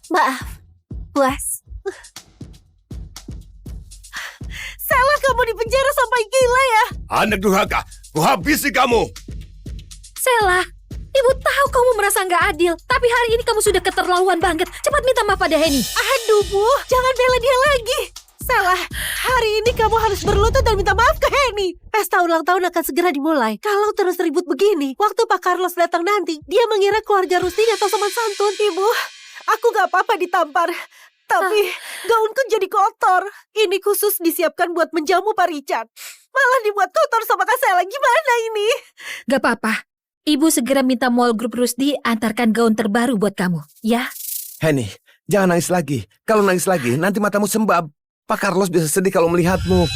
Maaf, puas. Sela, kamu di penjara sampai gila ya? Anak durhaka, ku habisi kamu. Sela, ibu tahu kamu merasa nggak adil, tapi hari ini kamu sudah keterlaluan banget. Cepat minta maaf pada Heni. Aduh, Bu, jangan bela dia lagi. Sela, hari ini kamu harus berlutut dan minta maaf ke Heni. Pesta ulang tahun akan segera dimulai. Kalau terus ribut begini, waktu Pak Carlos datang nanti, dia mengira keluarga Rusdi atau sopan santun. Ibu, aku gak apa-apa ditampar. Tapi gaunku jadi kotor. Ini khusus disiapkan buat menjamu Pak Richard. Malah dibuat kotor sama Kak Sela. Gimana ini? Gak apa-apa. Ibu segera minta mall grup Rusdi antarkan gaun terbaru buat kamu, ya? Heni, jangan nangis lagi. Kalau nangis lagi, nanti matamu sembab. Pak Carlos bisa sedih kalau melihatmu.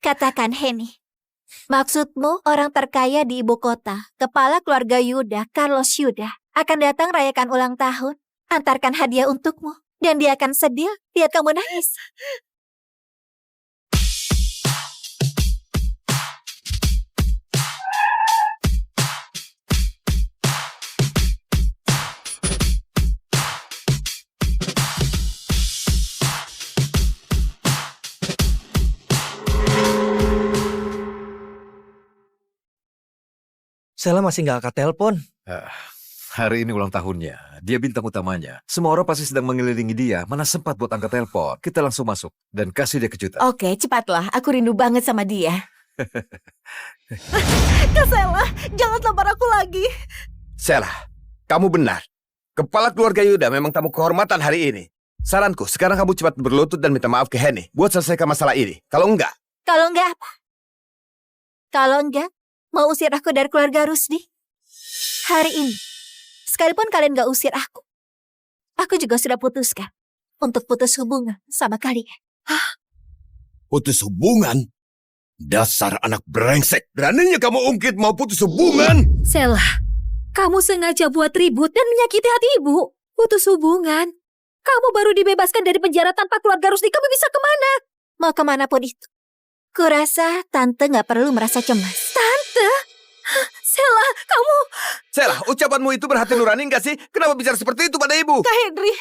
Katakan Heni. Maksudmu orang terkaya di ibu kota, kepala keluarga Yuda, Carlos Yuda, akan datang rayakan ulang tahun, antarkan hadiah untukmu, dan dia akan sedih lihat kamu nangis. Sela masih nggak angkat telepon. Hari ini ulang tahunnya. Dia bintang utamanya. Semua orang pasti sedang mengelilingi dia. Mana sempat buat angkat telepon. Kita langsung masuk dan kasih dia kejutan. Oke, cepatlah. Aku rindu banget sama dia. Kak Sela, jangan tampar aku lagi. Sela, kamu benar. Kepala keluarga Yuda memang tamu kehormatan hari ini. Saranku, sekarang kamu cepat berlutut dan minta maaf ke Heni buat selesaikan masalah ini. Kalau enggak... Kalau enggak apa? Kalau enggak, mau usir aku dari keluarga Rusdi? Hari ini, sekalipun kalian gak usir aku juga sudah putuskan untuk putus hubungan sama kalian. Putus hubungan? Dasar anak brengsek. Beraninya kamu ungkit mau putus hubungan? Sela, kamu sengaja buat ribut dan menyakiti hati ibu. Putus hubungan. Kamu baru dibebaskan dari penjara tanpa keluarga Rusdi. Kamu bisa kemana? Mau kemanapun itu. Kurasa Tante gak perlu merasa cemas. Tante? Sela, kamu... Sela, ucapanmu itu berhati nurani enggak sih? Kenapa bicara seperti itu pada ibu? Kak Henry,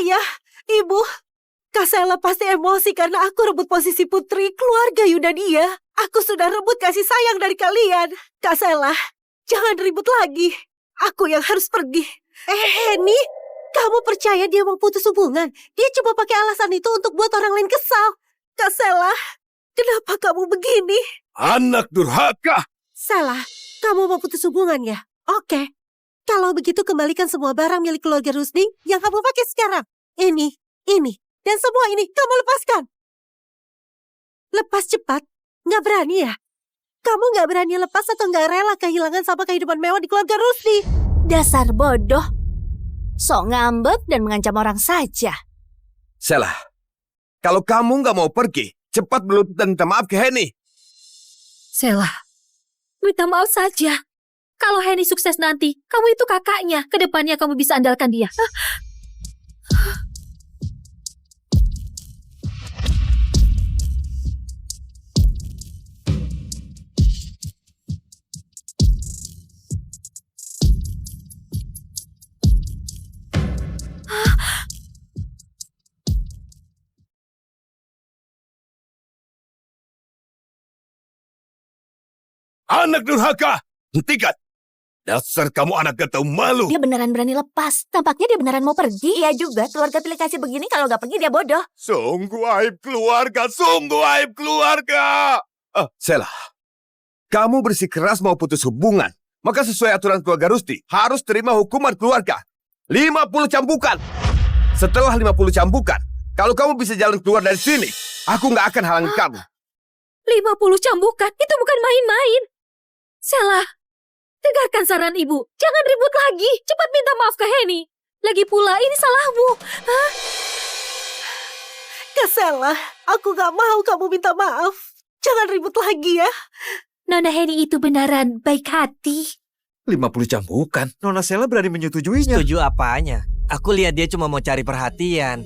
ayah, ibu, Kak Sela pasti emosi karena aku rebut posisi putri keluarga Yuda dia. Aku sudah rebut kasih sayang dari kalian. Kak Sela, jangan ribut lagi. Aku yang harus pergi. Heni, kamu percaya dia mau putus hubungan? Dia cuma pakai alasan itu untuk buat orang lain kesal. Kak Sela, kenapa kamu begini? Anak durhaka! Salah, kamu mau putus hubungan ya? Oke. Kalau begitu kembalikan semua barang milik keluarga Rusdi yang kamu pakai sekarang. Ini, dan semua ini kamu lepaskan. Lepas cepat, nggak berani ya? Kamu nggak berani lepas atau nggak rela kehilangan sama kehidupan mewah di keluarga Rusdi. Dasar bodoh. Sok ngambek dan mengancam orang saja. Sela, kalau kamu nggak mau pergi, cepat berlutut dan minta maaf ke Henny. Sela, minta maaf saja. Kalau Henny sukses nanti, kamu itu kakaknya. Kedepannya kamu bisa andalkan dia. Anak durhaka! Hentikan! Dasar kamu anak gak tahu malu. Dia beneran berani lepas. Tampaknya dia beneran mau pergi. Iya juga, keluarga pilih kasih begini kalau nggak pergi dia bodoh. Sungguh aib keluarga, sungguh aib keluarga. Sela, kamu bersikeras mau putus hubungan. Maka sesuai aturan keluarga Rusdi, harus terima hukuman keluarga. 50 cambukan. Setelah 50 cambukan, kalau kamu bisa jalan keluar dari sini, aku nggak akan halangi kamu. 50 cambukan, itu bukan main-main. Sela, dengarkan saran ibu. Jangan ribut lagi. Cepat minta maaf ke Henny. Lagi pula, ini salahmu. Hah? Kak Sela, aku nggak mau kamu minta maaf. Jangan ribut lagi ya. Nona Henny itu beneran baik hati. 50 cambukan. Nona Sela berani menyetujuinya. Setuju apanya? Aku lihat dia cuma mau cari perhatian.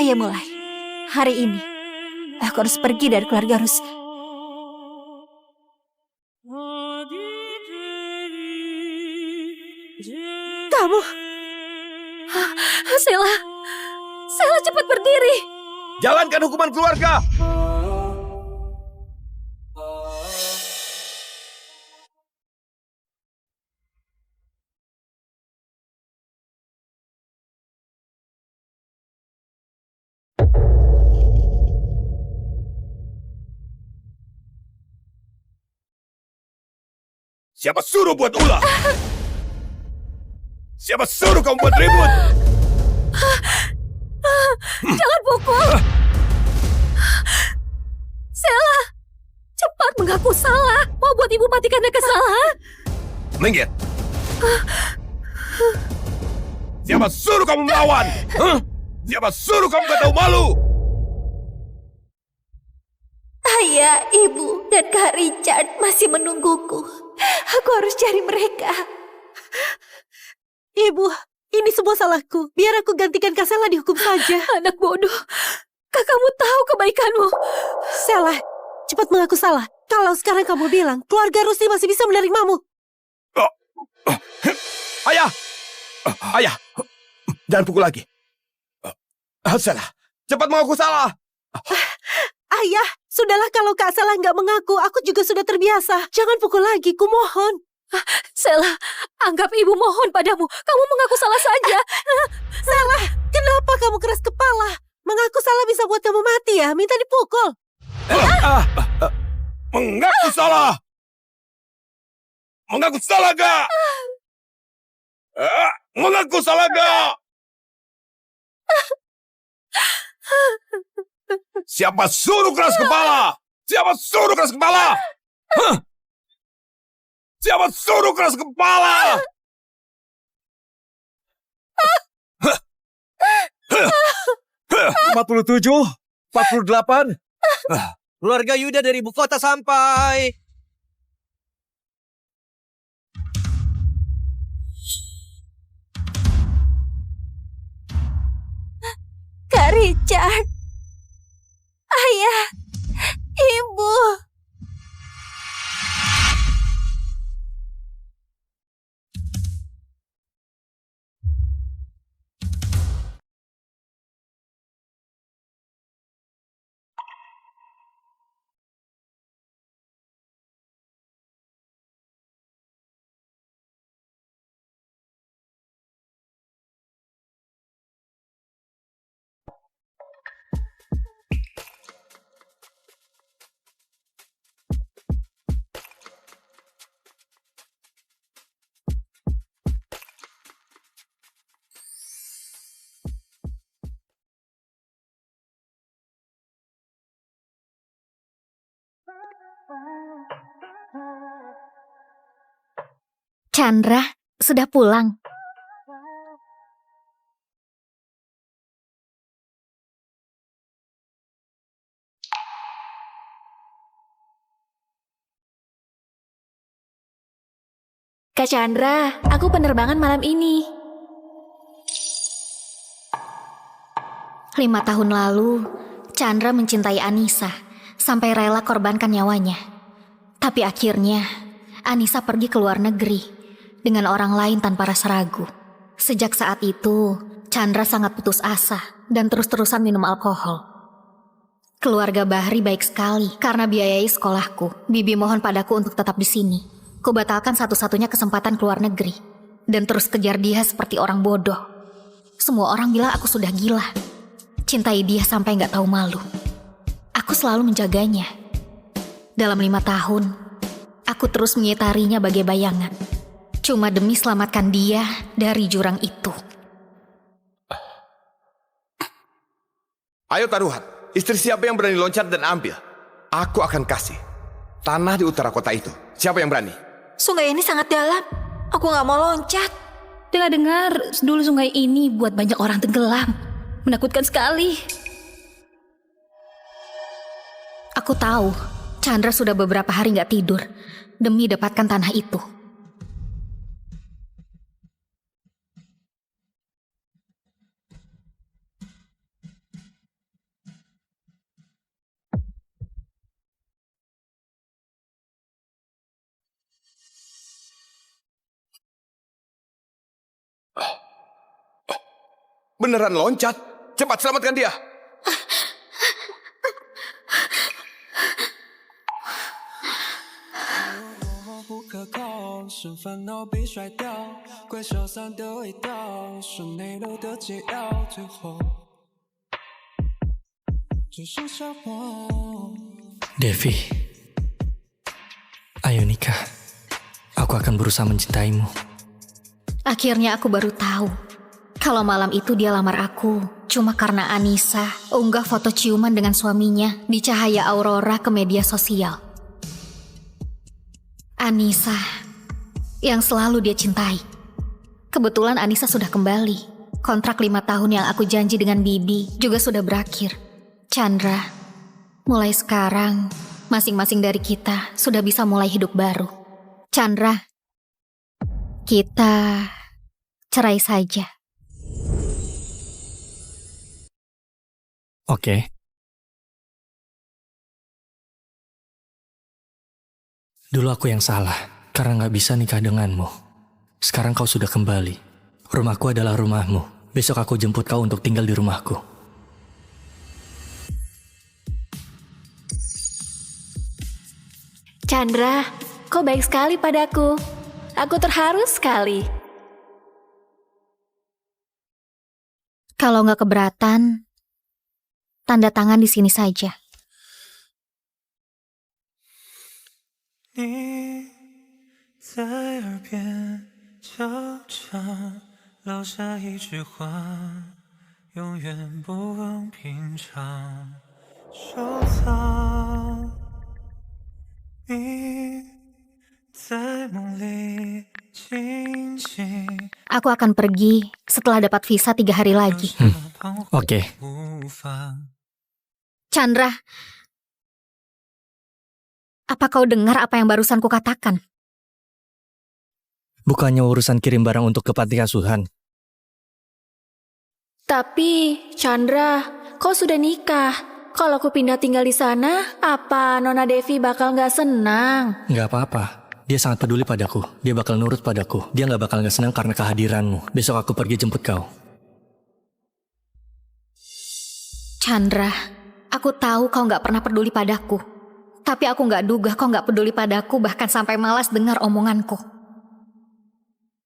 Ayo mulai. Hari ini, aku harus pergi dari keluarga Rus. Kamu... Sela, Sela cepat berdiri. Jalankan hukuman keluarga. Siapa suruh buat ulah? Siapa suruh kamu buat ribut? Jangan pukul. Sela, cepat mengaku salah. Mau buat ibu mati karena kesalahan. Minggir. Siapa suruh kamu melawan? Siapa suruh kamu gak tahu malu? Ayah, ibu, dan Kak Richard masih menungguku. Aku harus cari mereka. Ibu, ini semua salahku. Biar aku gantikan Kak Sela dihukum saja. Anak bodoh. Kakakmu tahu kebaikanmu. Sela, cepat mengaku salah. Kalau sekarang kamu bilang, keluarga Rusdi masih bisa menerimamu. Ayah! Ayah! Jangan pukul lagi. Sela, cepat mengaku salah. Ayah, sudahlah kalau Kak Sela nggak mengaku, aku juga sudah terbiasa. Jangan pukul lagi, kumohon. Sela, anggap ibu mohon padamu. Kamu mengaku salah saja. Sela, kenapa kamu keras kepala? Mengaku salah bisa buat kamu mati ya? Minta dipukul. Mengaku salah. Mengaku salah gak? Mengaku salah gak? Siapa suruh keras kepala? Siapa suruh keras kepala? Siapa suruh keras kepala? 47, 48. Keluarga Yuda dari ibu kota sampai. Kak Richard. Ayah. Ibu. Chandra sudah pulang. Kak Chandra, aku penerbangan malam ini. 5 tahun lalu, Chandra mencintai Anissa sampai rela korbankan nyawanya. Tapi akhirnya, Anissa pergi ke luar negeri dengan orang lain tanpa rasa ragu. Sejak saat itu, Chandra sangat putus asa dan terus-terusan minum alkohol. Keluarga Bahri baik sekali karena biayai sekolahku. Bibi mohon padaku untuk tetap di sini. Kubatalkan satu-satunya kesempatan keluar negeri dan terus kejar dia seperti orang bodoh. Semua orang bilang aku sudah gila. Cintai dia sampai gak tahu malu. Aku selalu menjaganya. Dalam 5 tahun, aku terus mengitarinya bagai bayangan. Cuma demi selamatkan dia dari jurang itu. Ayo taruhan, istri siapa yang berani loncat dan ambil? Aku akan kasih. Tanah di utara kota itu. Siapa yang berani? Sungai ini sangat dalam. Aku gak mau loncat. Dengar-dengar dulu sungai ini buat banyak orang tenggelam. Menakutkan sekali. Aku tahu, Chandra sudah beberapa hari gak tidur demi dapatkan tanah itu. Beneran loncat? Cepat selamatkan dia. Devi, ayo nikah. Aku akan berusaha mencintaimu. Akhirnya aku baru tahu kalau malam itu dia lamar aku cuma karena Anissa unggah foto ciuman dengan suaminya di cahaya aurora ke media sosial. Anissa yang selalu dia cintai. Kebetulan Anissa sudah kembali. Kontrak 5 tahun yang aku janji dengan Bibi juga sudah berakhir. Chandra, mulai sekarang masing-masing dari kita sudah bisa mulai hidup baru. Chandra, kita cerai saja. Oke. Dulu aku yang salah, karena gak bisa nikah denganmu. Sekarang kau sudah kembali. Rumahku adalah rumahmu. Besok aku jemput kau untuk tinggal di rumahku. Chandra, kau baik sekali padaku. Aku terharu sekali. Kalau nggak keberatan, tanda tangan di sini saja. 你在耳边悄唱，落下一句话，永远不忘平常，收藏。你在梦里轻轻。 Aku akan pergi setelah dapat visa 3 hari lagi. Oke. Chandra, apa kau dengar apa yang barusan kukatakan? Bukannya urusan kirim barang untuk ke panti asuhan. Tapi, Chandra, kau sudah nikah. Kalau aku pindah tinggal di sana, apa Nona Devi bakal gak senang? Gak apa-apa. Dia sangat peduli padaku. Dia bakal nurut padaku. Dia gak bakal gak senang karena kehadiranmu. Besok aku pergi jemput kau. Chandra, aku tahu kau gak pernah peduli padaku. Tapi aku gak duga kau gak peduli padaku bahkan sampai malas dengar omonganku.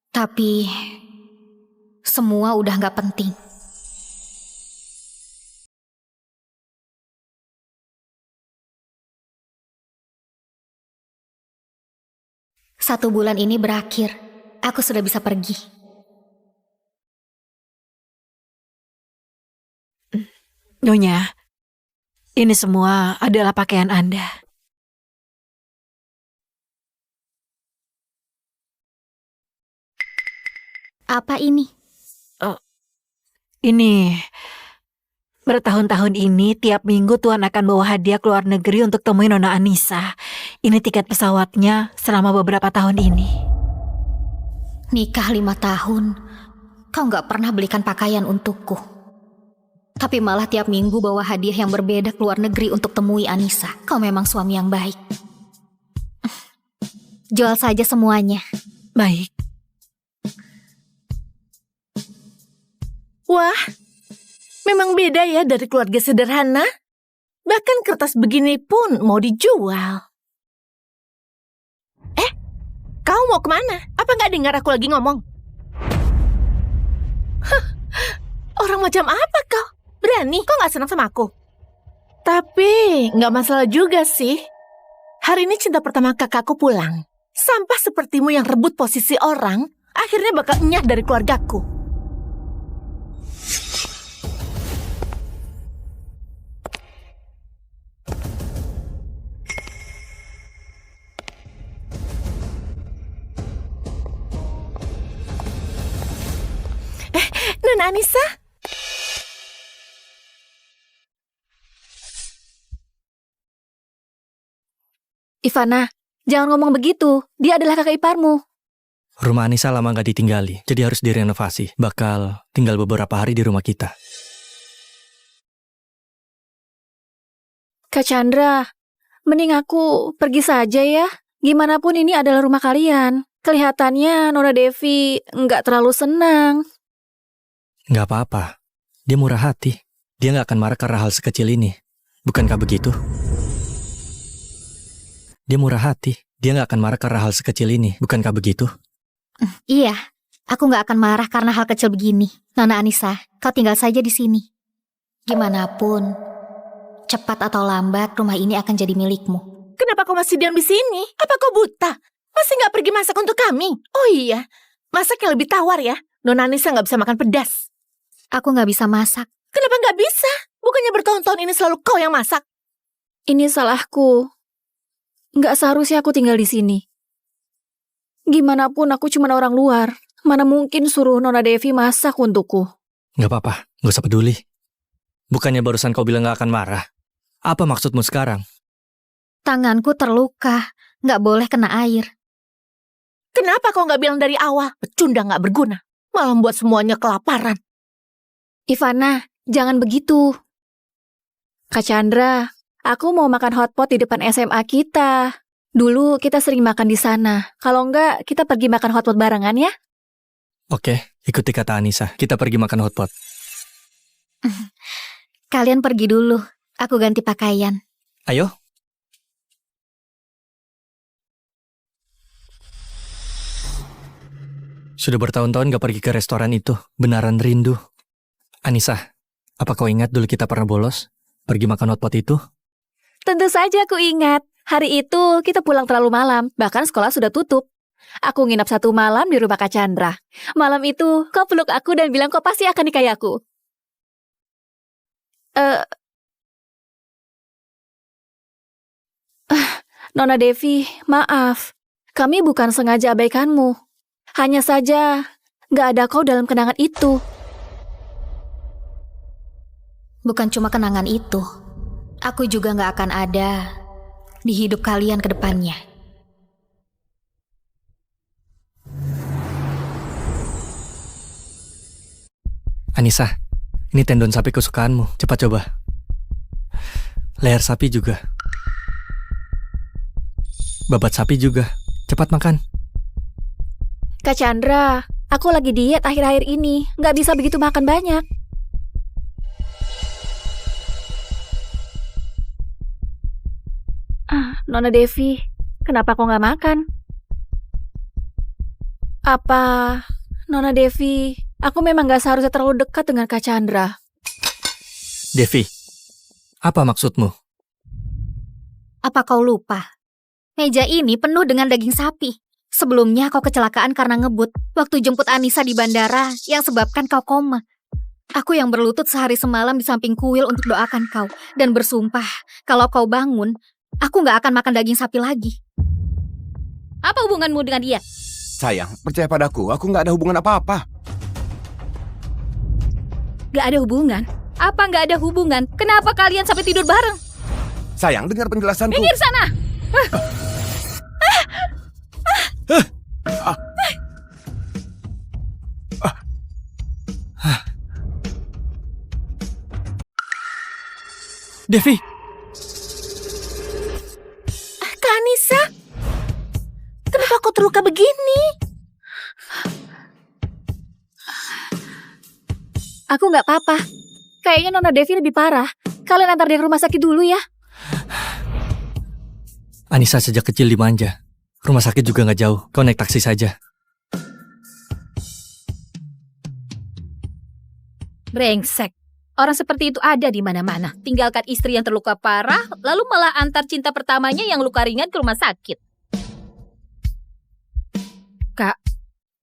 Tapi, semua udah gak penting. Satu bulan ini berakhir. Aku sudah bisa pergi. Nyonya, ini semua adalah pakaian Anda. Apa ini? Ini, bertahun-tahun ini tiap minggu Tuan akan bawa hadiah ke luar negeri untuk temuin Nona Anissa. Ini tiket pesawatnya selama beberapa tahun ini. Nikah 5 tahun, kau nggak pernah belikan pakaian untukku. Tapi malah tiap minggu bawa hadiah yang berbeda ke luar negeri untuk temui Anissa. Kau memang suami yang baik. Jual saja semuanya. Baik. Wah, memang beda ya dari keluarga sederhana. Bahkan kertas begini pun mau dijual. Kau mau kemana? Apa nggak dengar aku lagi ngomong? Hah, orang macam apa kau? Berani? Kau nggak senang sama aku? Tapi nggak masalah juga sih. Hari ini cinta pertama kakakku pulang. Sampah sepertimu yang rebut posisi orang, akhirnya bakal enyah dari keluargaku. Nona Anissa? Ivana, jangan ngomong begitu. Dia adalah kakak iparmu. Rumah Anissa lama nggak ditinggali, jadi harus direnovasi. Bakal tinggal beberapa hari di rumah kita. Kak Chandra, mending aku pergi saja ya. Gimana pun ini adalah rumah kalian. Kelihatannya Nona Devi nggak terlalu senang. Nggak apa-apa. Dia murah hati. Dia nggak akan marah karena hal sekecil ini. Bukankah begitu? Dia murah hati. Dia nggak akan marah karena hal sekecil ini. Bukankah begitu? Iya, aku nggak akan marah karena hal kecil begini. Nona Anissa, kau tinggal saja di sini. Gimanapun, cepat atau lambat rumah ini akan jadi milikmu. Kenapa kau masih diam di sini? Apa kau buta? Masih nggak pergi masak untuk kami? Oh iya, masak yang lebih tawar ya. Nona Anissa nggak bisa makan pedas. Aku nggak bisa masak. Kenapa nggak bisa? Bukannya bertahun-tahun ini selalu kau yang masak? Ini salahku. Nggak seharusnya aku tinggal di sini. Gimana pun aku cuma orang luar. Mana mungkin suruh Nona Devi masak untukku. Nggak apa-apa, nggak usah peduli. Bukannya barusan kau bilang nggak akan marah. Apa maksudmu sekarang? Tanganku terluka. Nggak boleh kena air. Kenapa kau nggak bilang dari awal? Pecundang nggak berguna. Malah membuat semuanya kelaparan. Ivana, jangan begitu. Kak Chandra, aku mau makan hotpot di depan SMA kita. Dulu kita sering makan di sana. Kalau enggak, kita pergi makan hotpot barengan ya. Oke, ikuti kata Anissa. Kita pergi makan hotpot. Kalian pergi dulu. Aku ganti pakaian. Ayo. Sudah bertahun-tahun gak pergi ke restoran itu. Benaran rindu. Anissa, apa kau ingat dulu kita pernah bolos? Pergi makan hotpot itu? Tentu saja aku ingat. Hari itu kita pulang terlalu malam. Bahkan sekolah sudah tutup. Aku nginap 1 malam di rumah Kak Chandra. Malam itu kau peluk aku dan bilang kau pasti akan nikahi aku. Nona Devi, maaf. Kami bukan sengaja abaikanmu. Hanya saja gak ada kau dalam kenangan itu. Bukan cuma kenangan itu. Aku juga gak akan ada di hidup kalian ke depannya. Anissa, ini tendon sapi kesukaanmu. Cepat coba. Leher sapi juga. Babat sapi juga. Cepat makan. Kak Chandra, aku lagi diet akhir-akhir ini. Gak bisa begitu makan banyak. Nona Devi, kenapa kau gak makan? Apa, Nona Devi, aku memang gak seharusnya terlalu dekat dengan Kak Chandra. Devi, apa maksudmu? Apa kau lupa? Meja ini penuh dengan daging sapi. Sebelumnya kau kecelakaan karena ngebut waktu jemput Anissa di bandara yang sebabkan kau koma. Aku yang berlutut sehari semalam di samping kuil untuk doakan kau dan bersumpah kalau kau bangun, aku gak akan makan daging sapi lagi. Apa hubunganmu dengan dia? Sayang, percaya padaku, aku nggak ada hubungan apa-apa. Gak ada hubungan? Apa gak ada hubungan? Kenapa kalian sampai tidur bareng? Sayang, dengar penjelasanku. Minggir sana! Devi! Kak Anissa, kenapa kau terluka begini? Aku gak apa-apa. Kayaknya Nona Devi lebih parah. Kalian antar dia ke rumah sakit dulu ya. Anissa sejak kecil dimanja. Rumah sakit juga nggak jauh. Kau naik taksi saja. Brengsek. Orang seperti itu ada di mana-mana. Tinggalkan istri yang terluka parah, lalu malah antar cinta pertamanya yang luka ringan ke rumah sakit. Kak,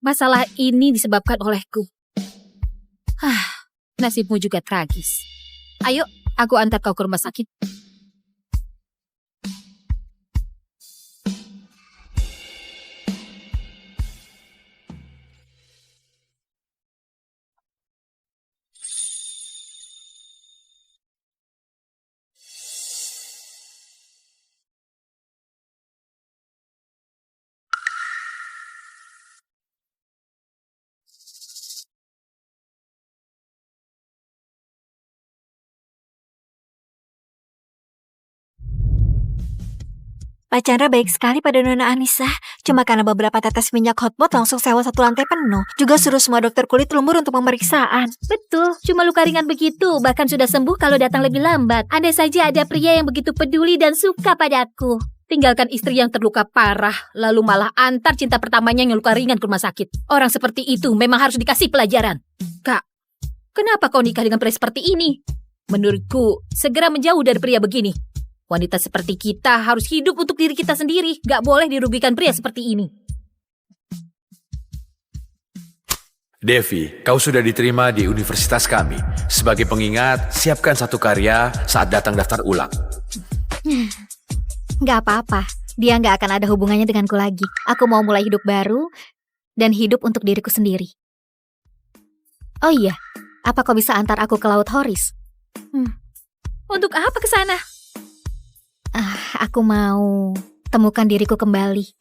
masalah ini disebabkan olehku. Nasibmu juga tragis. Ayo, aku antar kau ke rumah sakit. Pak Chandra baik sekali pada Nona Anissa. Cuma karena beberapa tetes minyak hotpot langsung sewa 1 lantai penuh. Juga suruh semua dokter kulit lumur untuk pemeriksaan. Betul, cuma luka ringan begitu. Bahkan sudah sembuh kalau datang lebih lambat. Andai saja ada pria yang begitu peduli dan suka padaku. Tinggalkan istri yang terluka parah, lalu malah antar cinta pertamanya yang luka ringan ke rumah sakit. Orang seperti itu memang harus dikasih pelajaran. Kak, kenapa kau nikah dengan pria seperti ini? Menurutku, segera menjauh dari pria begini. Wanita seperti kita harus hidup untuk diri kita sendiri. Gak boleh dirugikan pria seperti ini. Devi, kau sudah diterima di universitas kami. Sebagai pengingat, siapkan 1 karya saat datang daftar ulang. Gak apa-apa. Dia gak akan ada hubungannya denganku lagi. Aku mau mulai hidup baru dan hidup untuk diriku sendiri. Oh iya, apa kau bisa antar aku ke Laut Horis? Untuk apa ke sana? Aku mau temukan diriku kembali.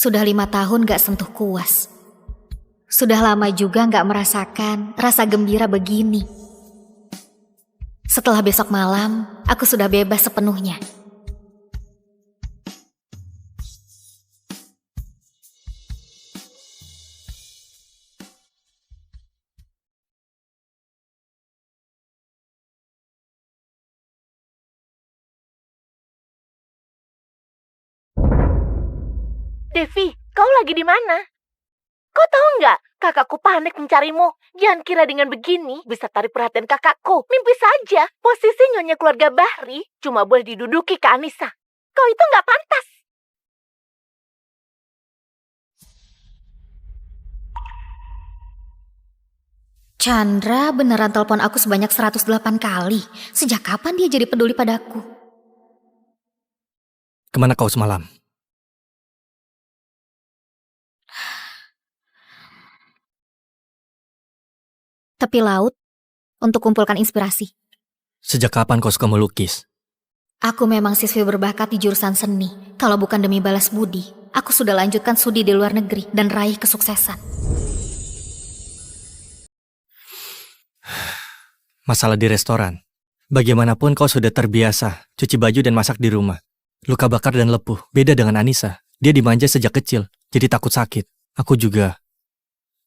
Sudah 5 tahun gak sentuh kuas. Sudah lama juga gak merasakan rasa gembira begini. Setelah besok malam, aku sudah bebas sepenuhnya. Devi, kau lagi di mana? Kau tahu nggak? Kakakku panik mencarimu. Jangan kira dengan begini bisa tarik perhatian kakakku. Mimpi saja. Posisi nyonya keluarga Bahri cuma boleh diduduki ke Anissa. Kau itu nggak pantas. Chandra beneran telepon aku sebanyak 108 kali. Sejak kapan dia jadi peduli padaku? Kemana kau semalam? Tepi laut untuk kumpulkan inspirasi. Sejak kapan kau suka melukis? Aku memang siswi berbakat di jurusan seni. Kalau bukan demi balas budi, aku sudah lanjutkan studi di luar negeri dan raih kesuksesan. Masalah di restoran. Bagaimanapun kau sudah terbiasa cuci baju dan masak di rumah. Luka bakar dan lepuh. Beda dengan Anissa. Dia dimanja sejak kecil, jadi takut sakit. Aku juga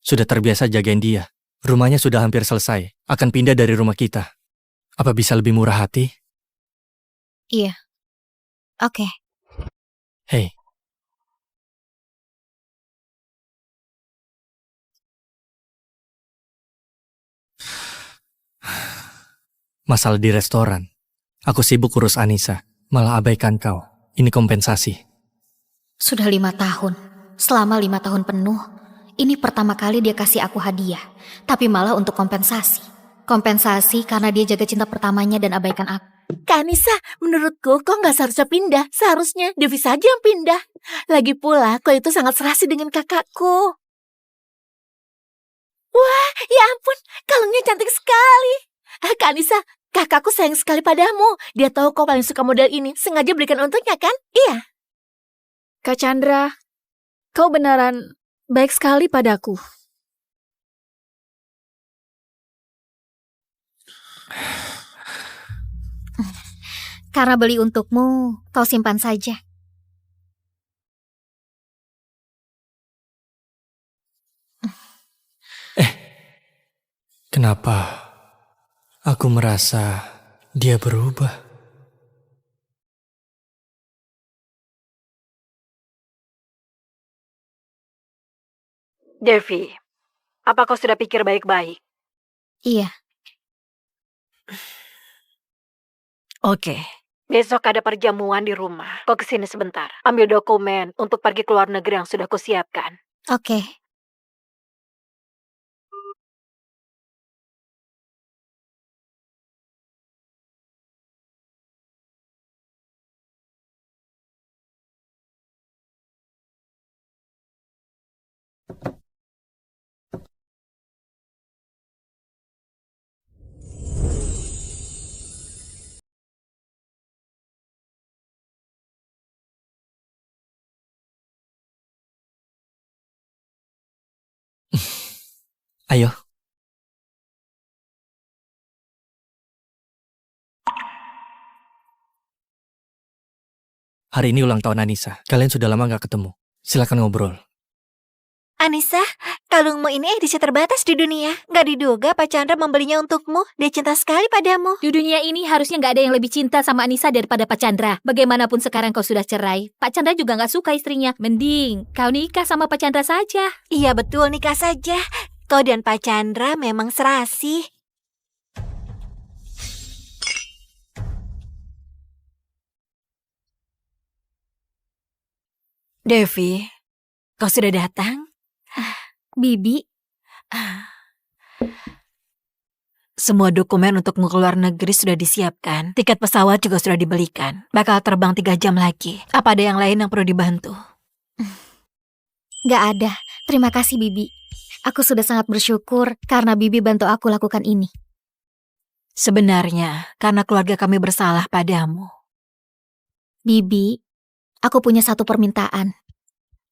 sudah terbiasa jagain dia. Rumahnya sudah hampir selesai. Akan pindah dari rumah kita. Apa bisa lebih murah hati? Iya. Oke. Hei, Masalah di restoran. Aku sibuk urus Anissa, malah abaikan kau. Ini kompensasi. Sudah 5 tahun. Selama 5 tahun penuh, ini pertama kali dia kasih aku hadiah. Tapi malah untuk kompensasi. Kompensasi karena dia jaga cinta pertamanya dan abaikan aku. Kak Anissa, menurutku kau nggak seharusnya pindah. Seharusnya Devi saja yang pindah. Lagi pula, kau itu sangat serasi dengan kakakku. Wah, ya ampun, kalungnya cantik sekali. Kak Anissa, kakakku sayang sekali padamu. Dia tahu kau paling suka model ini. Sengaja belikan untuknya, kan? Iya. Kak Chandra, kau beneran baik sekali padaku. Karena beli untukmu, kau simpan saja. Kenapa aku merasa dia berubah? Devi, apa kau sudah pikir baik-baik? Iya. Oke. Besok ada perjamuan di rumah. Kau kesini sebentar. Ambil dokumen untuk pergi ke luar negeri yang sudah kusiapkan. Oke. Ayo. Hari ini ulang tahun Anissa. Kalian sudah lama gak ketemu. Silakan ngobrol. Anissa, kalungmu ini edisi terbatas di dunia. Gak diduga Pak Chandra membelinya untukmu. Dia cinta sekali padamu. Di dunia ini harusnya gak ada yang lebih cinta sama Anissa daripada Pak Chandra. Bagaimanapun sekarang kau sudah cerai, Pak Chandra juga gak suka istrinya. Mending kau nikah sama Pak Chandra saja. Iya betul, nikah saja. Kau dan Pak Chandra memang serasi. Devi, kau sudah datang? Bibi, semua dokumen untukmu ke luar negeri sudah disiapkan. Tiket pesawat juga sudah dibelikan. Bakal terbang 3 jam lagi. Apa ada yang lain yang perlu dibantu? gak ada. Terima kasih Bibi. Aku sudah sangat bersyukur karena Bibi bantu aku lakukan ini. Sebenarnya, karena keluarga kami bersalah padamu. Bibi, aku punya satu permintaan.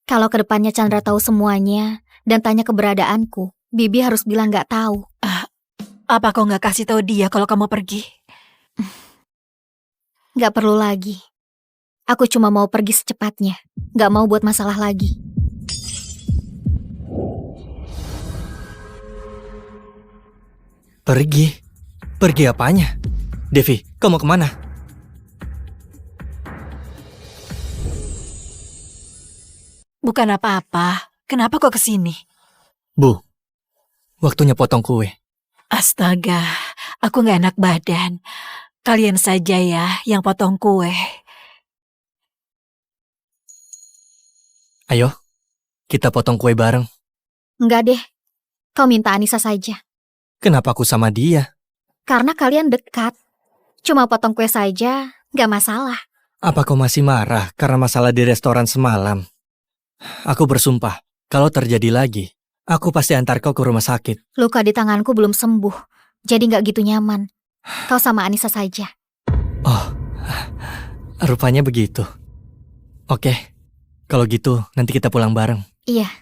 Kalau kedepannya Chandra tahu semuanya dan tanya keberadaanku, Bibi harus bilang gak tahu. Apa kau gak kasih tahu dia kalau kamu pergi? Gak perlu lagi. Aku cuma mau pergi secepatnya. Gak mau buat masalah lagi. Pergi? Pergi apanya? Devi, kau mau kemana? Bukan apa-apa. Kenapa kau kesini? Bu, waktunya potong kue. Astaga, aku gak enak badan. Kalian saja ya yang potong kue. Ayo, kita potong kue bareng. Enggak deh. Kau minta Anissa saja. Kenapa aku sama dia? Karena kalian dekat. Cuma potong kue saja, gak masalah. Apa kau masih marah karena masalah di restoran semalam? Aku bersumpah, kalau terjadi lagi, aku pasti antar kau ke rumah sakit. Luka di tanganku belum sembuh, jadi gak gitu nyaman. Kau sama Anissa saja. Oh, rupanya begitu. Oke, kalau gitu nanti kita pulang bareng. Iya.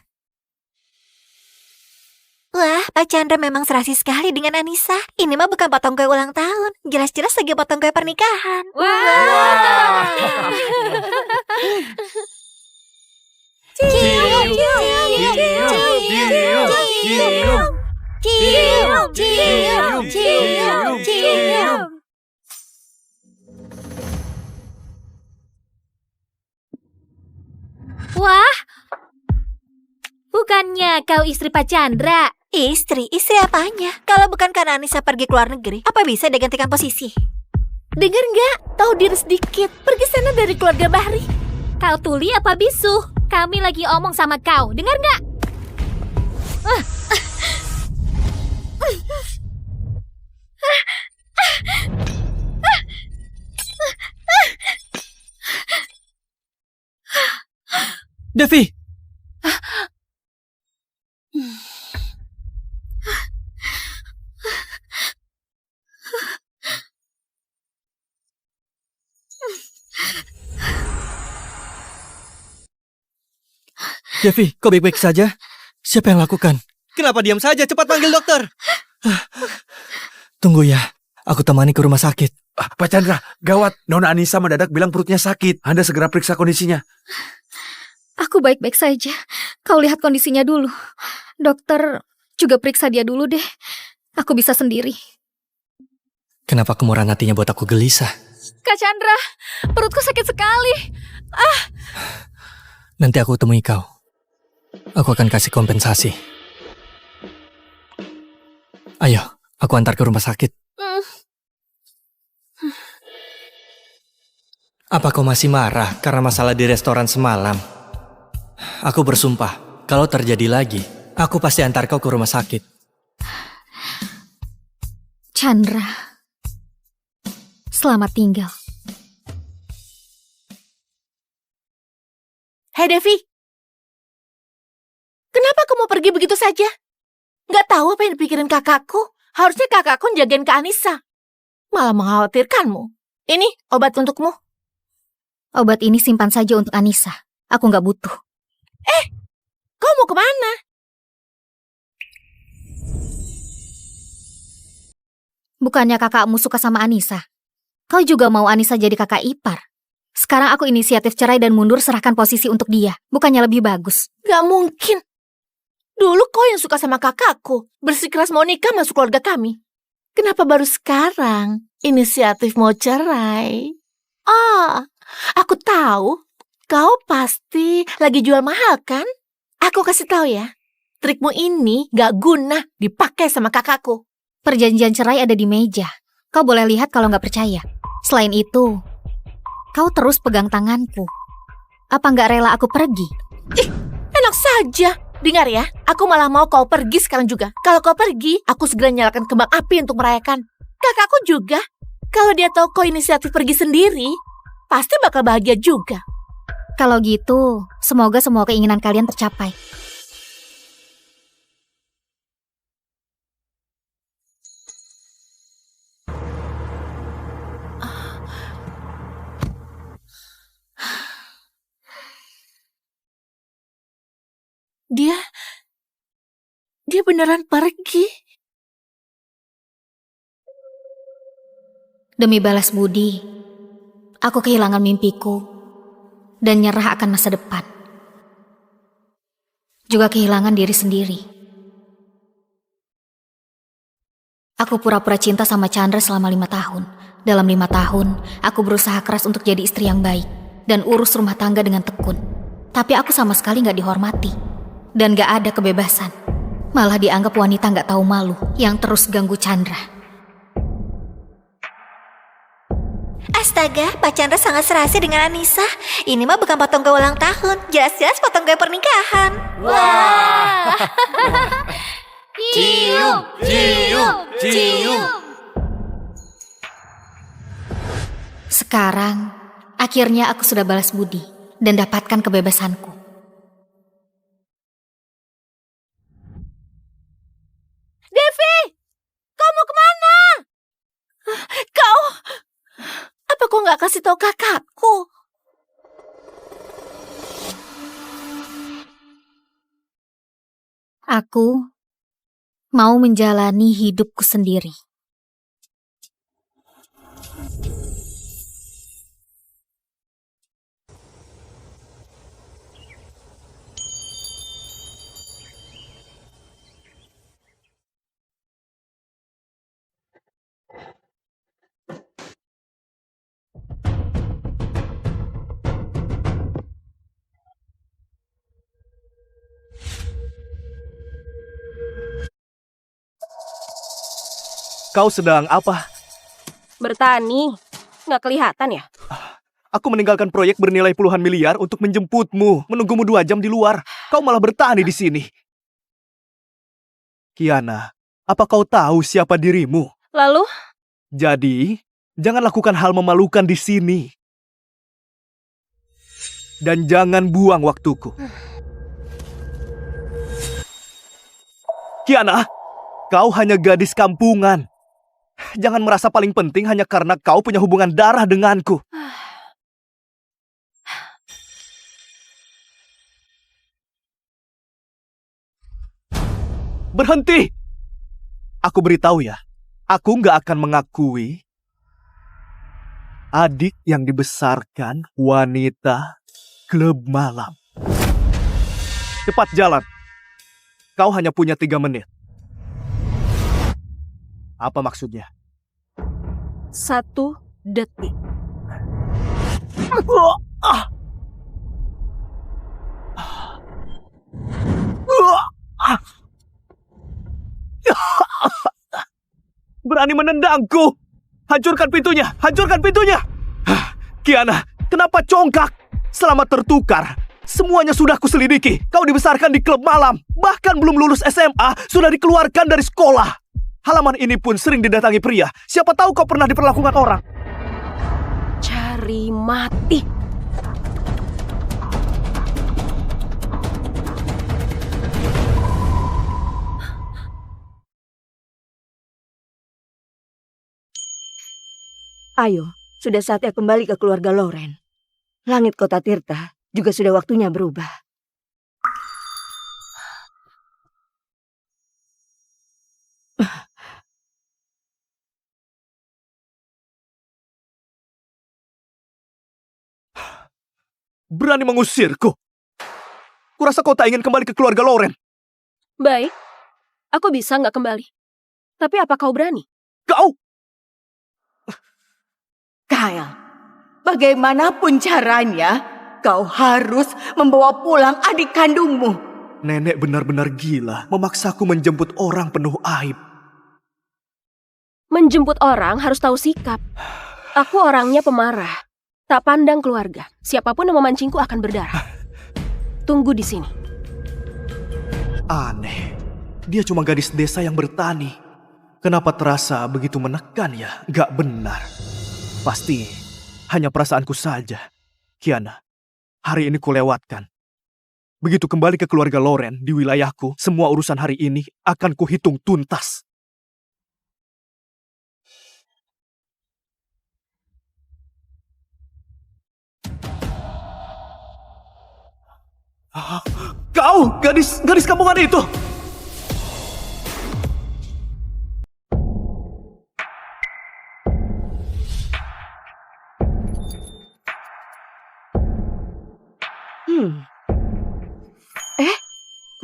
Wah, Pak Chandra memang serasi sekali dengan Anissa. Ini mah bukan potong kue ulang tahun. Jelas-jelas lagi potong kue pernikahan. Wah. Cium, cium, cium, cium, cium, cium, cium, cium, cium. Wah, bukannya kau istri Pak Chandra? Istri apanya? Kalau bukan karena Anissa pergi ke luar negeri, apa bisa dia gantikan posisi? Dengar nggak? Tahu diri sedikit. Pergi sana dari keluarga Bahri. Kau tuli apa bisu? Kami lagi omong sama kau. Dengar nggak? Devi! Devi, kau baik-baik saja? Siapa yang lakukan? Kenapa diam saja? Cepat panggil dokter! Tunggu ya, aku temani ke rumah sakit. Pak Chandra, gawat. Nona Anissa mendadak bilang perutnya sakit. Anda segera periksa kondisinya. Aku baik-baik saja. Kau lihat kondisinya dulu. Dokter juga periksa dia dulu deh. Aku bisa sendiri. Kenapa kemurahan hatinya buat aku gelisah? Kak Chandra, perutku sakit sekali. Nanti aku temui kau. Aku akan kasih kompensasi. Ayo, aku antar ke rumah sakit. Apa kau masih marah karena masalah di restoran semalam? Aku bersumpah, kalau terjadi lagi, aku pasti antar kau ke rumah sakit. Chandra, selamat tinggal. Hei Devi, kenapa kamu pergi begitu saja? Gak tahu apa yang dipikirin kakakku. Harusnya kakakku jagain Kak Anissa. Malah mengkhawatirkanmu. Ini obat untukmu. Obat ini simpan saja untuk Anissa. Aku gak butuh. Kau mau kemana? Bukannya kakakmu suka sama Anissa? Kau juga mau Anissa jadi kakak ipar? Sekarang aku inisiatif cerai dan mundur serahkan posisi untuk dia. Bukannya lebih bagus? Gak mungkin. Dulu kau yang suka sama kakakku. Bersikeras mau nikah masuk keluarga kami. Kenapa baru sekarang inisiatif mau cerai? Aku tahu. Kau pasti lagi jual mahal kan? Aku kasih tahu ya. Trikmu ini gak guna dipakai sama kakakku. Perjanjian cerai ada di meja. Kau boleh lihat kalau gak percaya. Selain itu, kau terus pegang tanganku. Apa gak rela aku pergi? Enak saja. Dengar ya, aku malah mau kau pergi sekarang juga. Kalau kau pergi, aku segera nyalakan kembang api untuk merayakan. Kakakku juga. Kalau dia tahu kau inisiatif pergi sendiri, pasti bakal bahagia juga. Kalau gitu, semoga semua keinginan kalian tercapai. Dia beneran pergi. Demi balas budi, aku kehilangan mimpiku dan nyerah akan masa depan. Juga kehilangan diri sendiri. Aku pura-pura cinta sama Chandra selama 5 tahun. Dalam 5 tahun, aku berusaha keras untuk jadi istri yang baik dan urus rumah tangga dengan tekun. Tapi aku sama sekali gak dihormati dan gak ada kebebasan. Malah dianggap wanita gak tahu malu yang terus ganggu Chandra. Astaga, Pak Chandra sangat serasi dengan Anissa. Ini mah bukan potong gawe ulang tahun, jelas-jelas potong gawe pernikahan. Wah! Cium, cium, cium. Sekarang, akhirnya aku sudah balas budi dan dapatkan kebebasanku. Devi! Kau mau kemana? Apa kau gak kasih tahu kakakku? Aku mau menjalani hidupku sendiri. Kau sedang apa? Bertani. Nggak kelihatan ya? Aku meninggalkan proyek bernilai puluhan miliar untuk menjemputmu, menunggumu 2 jam di luar. Kau malah bertani di sini. Kiana, apa kau tahu siapa dirimu? Lalu? Jadi, jangan lakukan hal memalukan di sini. Dan jangan buang waktuku. Kiana, kau hanya gadis kampungan. Jangan merasa paling penting hanya karena kau punya hubungan darah denganku. Berhenti! Aku beritahu ya, aku nggak akan mengakui adik yang dibesarkan wanita klub malam. Cepat jalan. Kau hanya punya 3 menit. Apa maksudnya? 1 detik. Berani menendangku. Hancurkan pintunya, hancurkan pintunya. Kiana, kenapa congkak? Selama tertukar, semuanya sudah kuselidiki. Kau dibesarkan di klub malam, bahkan belum lulus SMA, sudah dikeluarkan dari sekolah. Halaman ini pun sering didatangi pria. Siapa tahu kau pernah diperlakukan orang. Cari mati. Ayo, sudah saatnya kembali ke keluarga Loren. Langit kota Tirta juga sudah waktunya berubah. Berani mengusirku. Kurasa kau tak ingin kembali ke keluarga Loren. Baik, aku bisa nggak kembali. Tapi apa kau berani? Kau! Kyle, bagaimanapun caranya, kau harus membawa pulang adik kandungmu. Nenek benar-benar gila memaksaku menjemput orang penuh aib. Menjemput orang harus tahu sikap. Aku orangnya pemarah. Tak pandang keluarga. Siapapun yang memancingku akan berdarah. Tunggu di sini. Aneh. Dia cuma gadis desa yang bertani. Kenapa terasa begitu menekan ya? Gak benar. Pasti hanya perasaanku saja. Kiana, hari ini kulewatkan. Begitu kembali ke keluarga Loren di wilayahku, semua urusan hari ini akan kuhitung tuntas. Kau, gadis kampungan itu!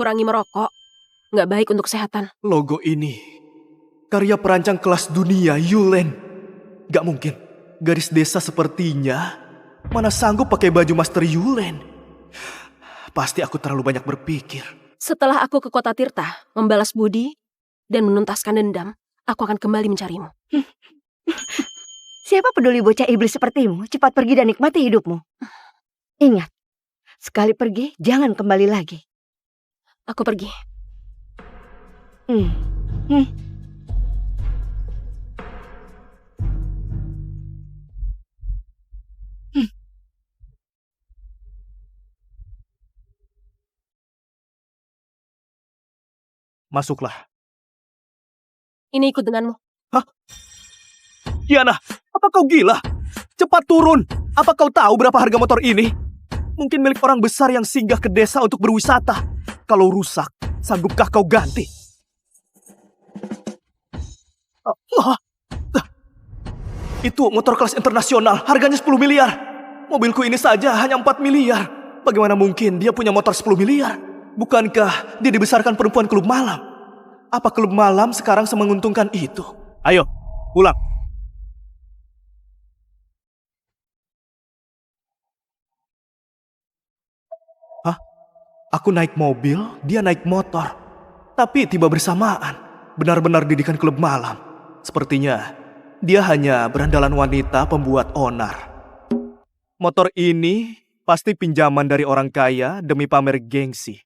Kurangi merokok. Nggak baik untuk kesehatan. Logo ini, karya perancang kelas dunia, Yulen. Gak mungkin, gadis desa sepertinya mana sanggup pakai baju Master Yulen. Pasti aku terlalu banyak berpikir. Setelah aku ke kota Tirta, membalas budi, dan menuntaskan dendam, aku akan kembali mencarimu. Siapa peduli bocah iblis sepertimu? Cepat pergi dan nikmati hidupmu. Ingat, sekali pergi, jangan kembali lagi. Aku pergi. Masuklah. Ini ikut denganmu. Hah? Kiana, apa kau gila? Cepat turun. Apa kau tahu berapa harga motor ini? Mungkin milik orang besar yang singgah ke desa untuk berwisata. Kalau rusak, sanggupkah kau ganti? Itu motor kelas internasional, harganya 10 miliar. Mobilku ini saja hanya 4 miliar. Bagaimana mungkin dia punya motor 10 miliar? Bukankah dia dibesarkan perempuan klub malam? Apa klub malam sekarang semenguntungkan itu? Ayo, pulang. Hah? Aku naik mobil, dia naik motor. Tapi tiba bersamaan. Benar-benar didikan klub malam. Sepertinya dia hanya berandalan wanita pembuat onar. Motor ini pasti pinjaman dari orang kaya demi pamer gengsi.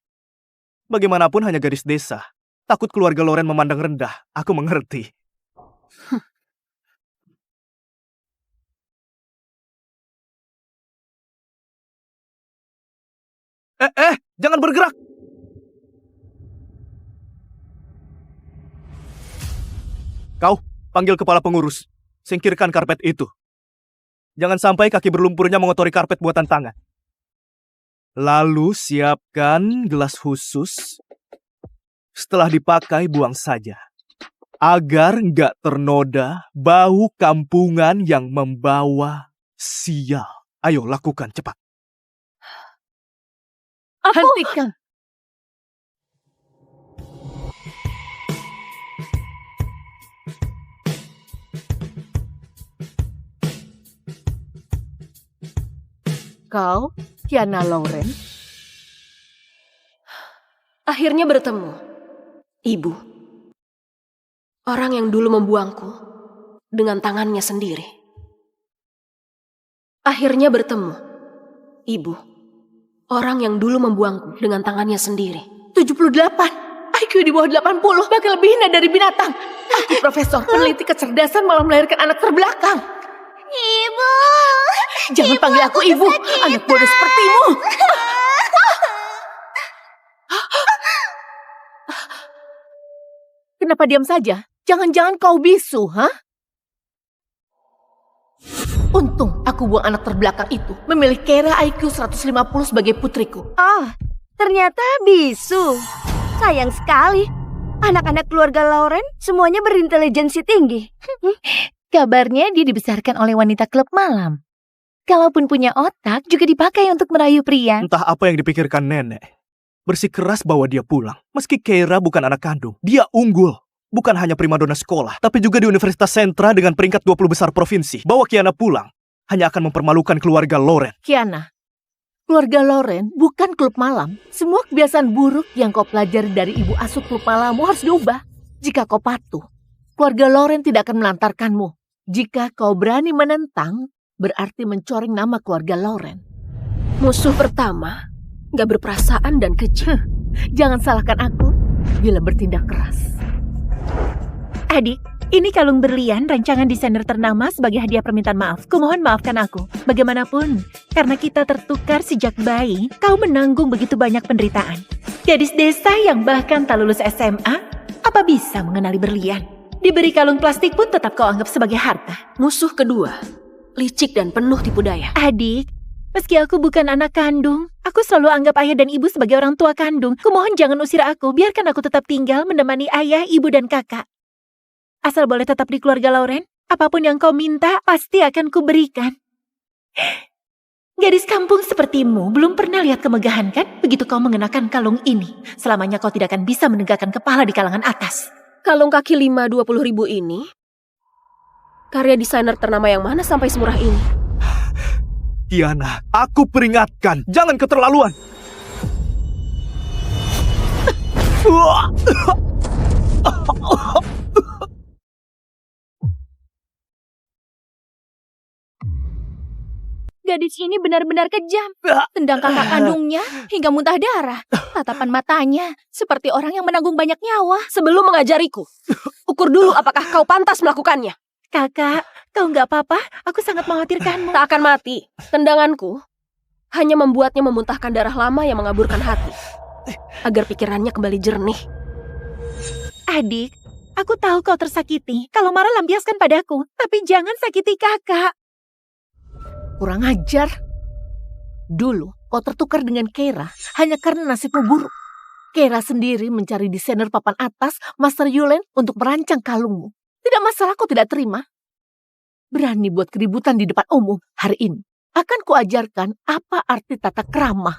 Bagaimanapun hanya gadis desa. Takut keluarga Loren memandang rendah. Aku mengerti. Jangan bergerak! Kau, panggil kepala pengurus. Singkirkan karpet itu. Jangan sampai kaki berlumpurnya mengotori karpet buatan tangan. Lalu siapkan gelas khusus. Setelah dipakai, buang saja. Agar nggak ternoda bau kampungan yang membawa sial. Ayo, lakukan cepat. Hentikan. Kau, Kiana Loren? Akhirnya bertemu, Ibu. Orang yang dulu membuangku dengan tangannya sendiri. Akhirnya bertemu, Ibu. Orang yang dulu membuangku dengan tangannya sendiri. 78. IQ di bawah 80, bahkan lebih hina dari binatang. Aku profesor, peneliti kecerdasan malah melahirkan anak terbelakang. Ibu! Jangan panggil aku ibu, anak bodoh sepertimu. Kenapa diam saja? Jangan-jangan kau bisu, ha? Untung aku buang anak terbelakang itu, memilih Kera IQ 150 sebagai putriku. Oh, ternyata bisu. Sayang sekali. Anak-anak keluarga Loren semuanya berintelijensi tinggi. Kabarnya dia dibesarkan oleh wanita klub malam. Kalaupun punya otak, juga dipakai untuk merayu pria. Entah apa yang dipikirkan nenek. Bersikeras bawa dia pulang. Meski Keira bukan anak kandung, dia unggul. Bukan hanya primadona sekolah, tapi juga di Universitas Sentra dengan peringkat 20 besar provinsi. Bawa Kiana pulang hanya akan mempermalukan keluarga Loren. Kiana, keluarga Loren bukan klub malam. Semua kebiasaan buruk yang kau pelajari dari ibu asuh klub malammu harus diubah. Jika kau patuh, keluarga Loren tidak akan melantarkanmu. Jika kau berani menentang, berarti mencoreng nama keluarga Loren. Musuh pertama gak berperasaan dan keji. Jangan salahkan aku bila bertindak keras. Adik, ini kalung berlian rancangan desainer ternama sebagai hadiah permintaan maaf. Kumohon maafkan aku. Bagaimanapun, karena kita tertukar sejak bayi, kau menanggung begitu banyak penderitaan. Gadis desa yang bahkan tak lulus SMA, apa bisa mengenali berlian? Diberi kalung plastik pun tetap kau anggap sebagai harta. Musuh kedua, licik dan penuh tipu daya. Adik, meski aku bukan anak kandung, aku selalu anggap ayah dan ibu sebagai orang tua kandung. Kumohon jangan usir aku, biarkan aku tetap tinggal menemani ayah, ibu, dan kakak. Asal boleh tetap di keluarga Loren, apapun yang kau minta pasti akan kuberikan. Gadis kampung sepertimu belum pernah lihat kemegahan kan? Begitu kau mengenakan kalung ini, selamanya kau tidak akan bisa menegakkan kepala di kalangan atas. Kalung kaki 5 20.000 ini, karya desainer ternama yang mana sampai semurah ini? Kiana, aku peringatkan, jangan keterlaluan. Gadis ini benar-benar kejam. Tendang kakak kandungnya hingga muntah darah. Tatapan matanya seperti orang yang menanggung banyak nyawa. Sebelum mengajariku, ukur dulu apakah kau pantas melakukannya. Kakak, kau nggak apa-apa? Aku sangat mengkhawatirkanmu. Tak akan mati. Tendanganku hanya membuatnya memuntahkan darah lama yang mengaburkan hati. Agar pikirannya kembali jernih. Adik, aku tahu kau tersakiti. Kalau marah lampiaskan padaku. Tapi jangan sakiti kakak. Kurang ajar. Dulu kau tertukar dengan Keira hanya karena nasibmu buruk. Keira sendiri mencari desainer papan atas, Master Yulen, untuk merancang kalungmu. Tidak masalah kau tidak terima. Berani buat keributan di depan umum. Hari ini akan kuajarkan apa arti tata krama.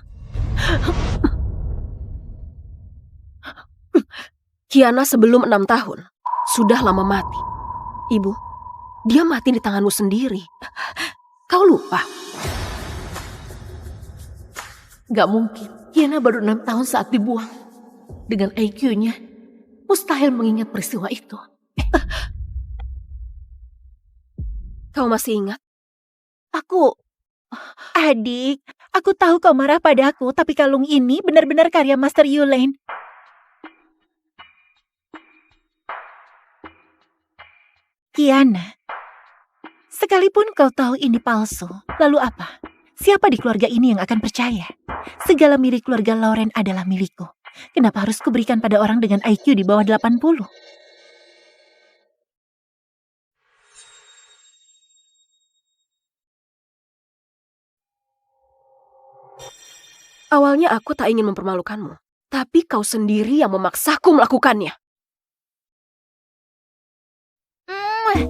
Kiana sebelum 6 tahun sudah lama mati. Ibu, dia mati di tanganmu sendiri. Kau lupa? Gak mungkin. Kiana baru 6 tahun saat dibuang. Dengan IQ-nya, mustahil mengingat peristiwa itu. Kau masih ingat? Adik, aku tahu kau marah padaku, tapi kalung ini benar-benar karya Master Yulane. Kiana, sekalipun kau tahu ini palsu, lalu apa? Siapa di keluarga ini yang akan percaya? Segala milik keluarga Lauren adalah milikku. Kenapa harus kuberikan pada orang dengan IQ di bawah 80? Awalnya aku tak ingin mempermalukanmu, tapi kau sendiri yang memaksaku melakukannya.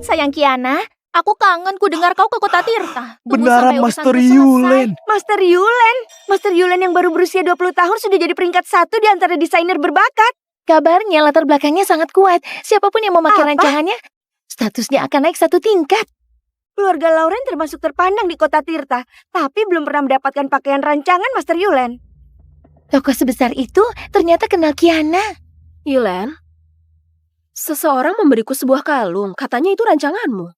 Sayang Kiana, aku kangen ku dengar kau ke kota Tirta. Tunggu Benaran sampai Master urusanku Yulane. Master Yulane. Master Yulane yang baru berusia 20 tahun sudah jadi peringkat 1 di antara desainer berbakat. Kabarnya latar belakangnya sangat kuat. Siapapun yang memakai rancangannya, statusnya akan naik 1 tingkat. Keluarga Lauren termasuk terpandang di kota Tirta, tapi belum pernah mendapatkan pakaian rancangan Master Yulane. Tokoh sebesar itu ternyata kenal Kiana. Yulane, seseorang memberiku sebuah kalung, katanya itu rancanganmu.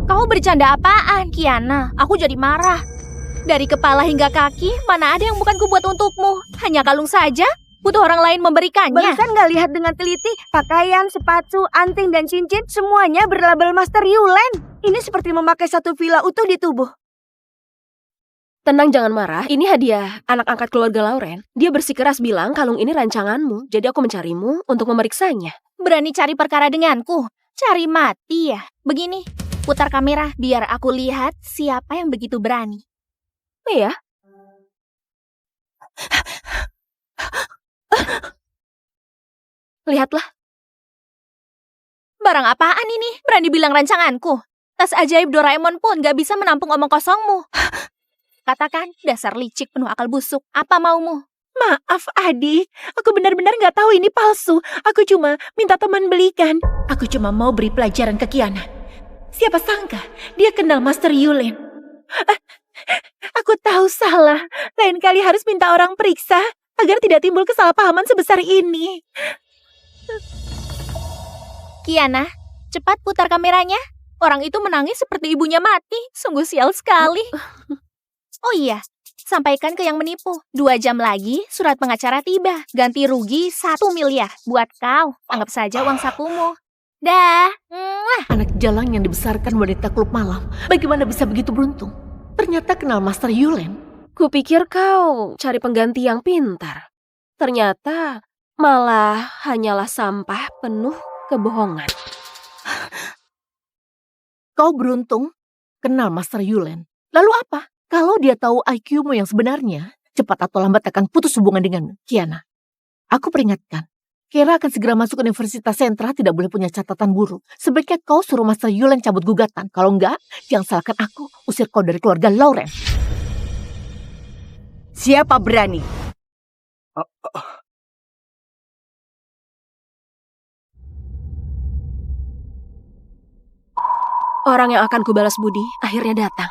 Kau bercanda apaan, Kiana? Aku jadi marah. Dari kepala hingga kaki, mana ada yang bukan kubuat untukmu? Hanya kalung saja? Butuh orang lain memberikannya. Barusan nggak lihat dengan teliti, pakaian, sepatu, anting, dan cincin, semuanya berlabel Master Yulane. Ini seperti memakai satu villa utuh di tubuh. Tenang, jangan marah. Ini hadiah anak angkat keluarga Lauren. Dia bersikeras bilang kalung ini rancanganmu, jadi aku mencarimu untuk memeriksanya. Berani cari perkara denganku? Cari mati ya? Begini, putar kamera biar aku lihat siapa yang begitu berani. Iya. Lihatlah. Barang apaan ini? Berani bilang rancanganku? Tas ajaib Doraemon pun gak bisa menampung omong kosongmu. Katakan, dasar licik penuh akal busuk. Apa maumu? Maaf adik, aku benar-benar gak tahu ini palsu. Aku cuma minta teman belikan. Aku cuma mau beri pelajaran ke Kiana. Siapa sangka dia kenal Master Yulane. Aku tahu salah. Lain kali harus minta orang periksa agar tidak timbul kesalahpahaman sebesar ini. Kiana, cepat putar kameranya. Orang itu menangis seperti ibunya mati. Sungguh sial sekali. Oh iya, sampaikan ke yang menipu. 2 jam lagi surat pengacara tiba. Ganti rugi 1 miliar buat kau. Anggap saja uang sakumu. Dah. Anak jalang yang dibesarkan wanita klub malam. Bagaimana bisa begitu beruntung? Ternyata kenal Master Yulane. Kupikir kau cari pengganti yang pintar. Ternyata malah hanyalah sampah penuh kebohongan. Kau beruntung kenal Master Yulane. Lalu apa? Kalau dia tahu IQ-mu yang sebenarnya, cepat atau lambat akan putus hubungan dengan Kiana. Aku peringatkan, Kira akan segera masuk Universitas Sentra, tidak boleh punya catatan buruk. Sebaiknya kau suruh Master Yulane cabut gugatan. Kalau enggak, jangan salahkan aku, usir kau dari keluarga Lauren. Siapa berani? Orang yang akan kubalas budi akhirnya datang.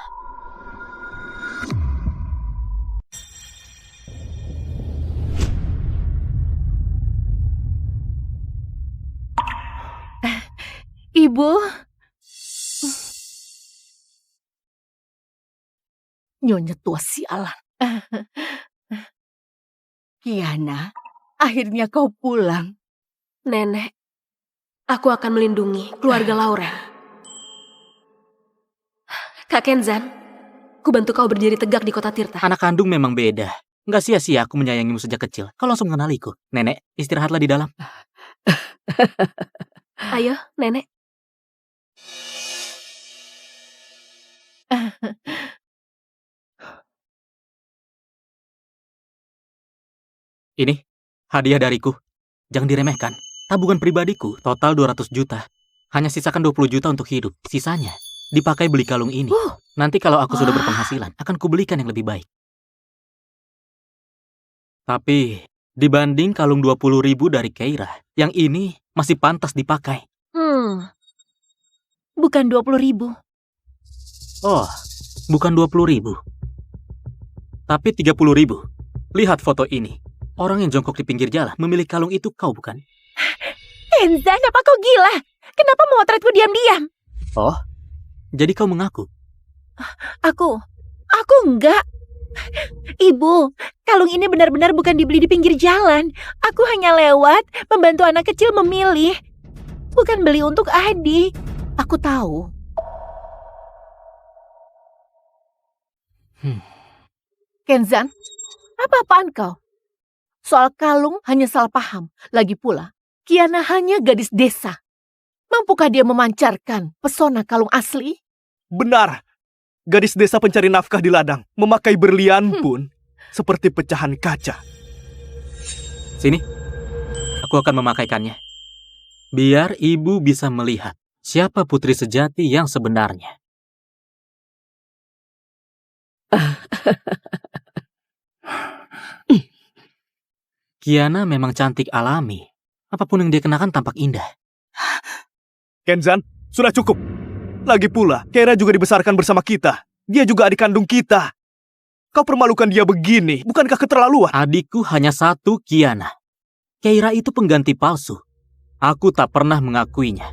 Ibu. Nyonya tua sialan. Kiana, akhirnya kau pulang. Nenek, aku akan melindungi keluarga Lauren. Kak Kenzan, ku bantu kau berdiri tegak di kota Tirta. Anak kandung memang beda. Nggak sia-sia aku menyayangimu sejak kecil. Kau langsung mengenaliku. Nenek, istirahatlah di dalam. Ayo, Nenek. Ini, hadiah dariku. Jangan diremehkan. Tabungan pribadiku, total 200 juta. Hanya sisakan 20 juta untuk hidup. Sisanya, dipakai beli kalung ini. Nanti kalau aku sudah berpenghasilan, akan kubelikan yang lebih baik. Tapi, dibanding kalung 20.000 dari Keira, yang ini masih pantas dipakai. Bukan 20.000. Oh, bukan 20.000. Tapi 30.000. Lihat foto ini. Orang yang jongkok di pinggir jalan memilih kalung itu, kau bukan? Kenzan, apa kau gila? Kenapa memotretku diam-diam? Oh, jadi kau mengaku? Aku enggak. Ibu, kalung ini benar-benar bukan dibeli di pinggir jalan. Aku hanya lewat, membantu anak kecil memilih. Bukan beli untuk Adi. Aku tahu. Kenzan, apa-apaan kau? Soal kalung hanya salah paham. Lagi pula, Kiana hanya gadis desa. Mampukah dia memancarkan pesona kalung asli? Benar. Gadis desa pencari nafkah di ladang, memakai berlian pun seperti pecahan kaca. Sini, aku akan memakaikannya. Biar ibu bisa melihat siapa putri sejati yang sebenarnya. Kiana memang cantik alami. Apapun yang dia kenakan tampak indah. Kenzan, sudah cukup. Lagi pula, Keira juga dibesarkan bersama kita. Dia juga adik kandung kita. Kau permalukan dia begini, bukankah keterlaluan? Adikku hanya satu, Kiana. Keira itu pengganti palsu. Aku tak pernah mengakuinya.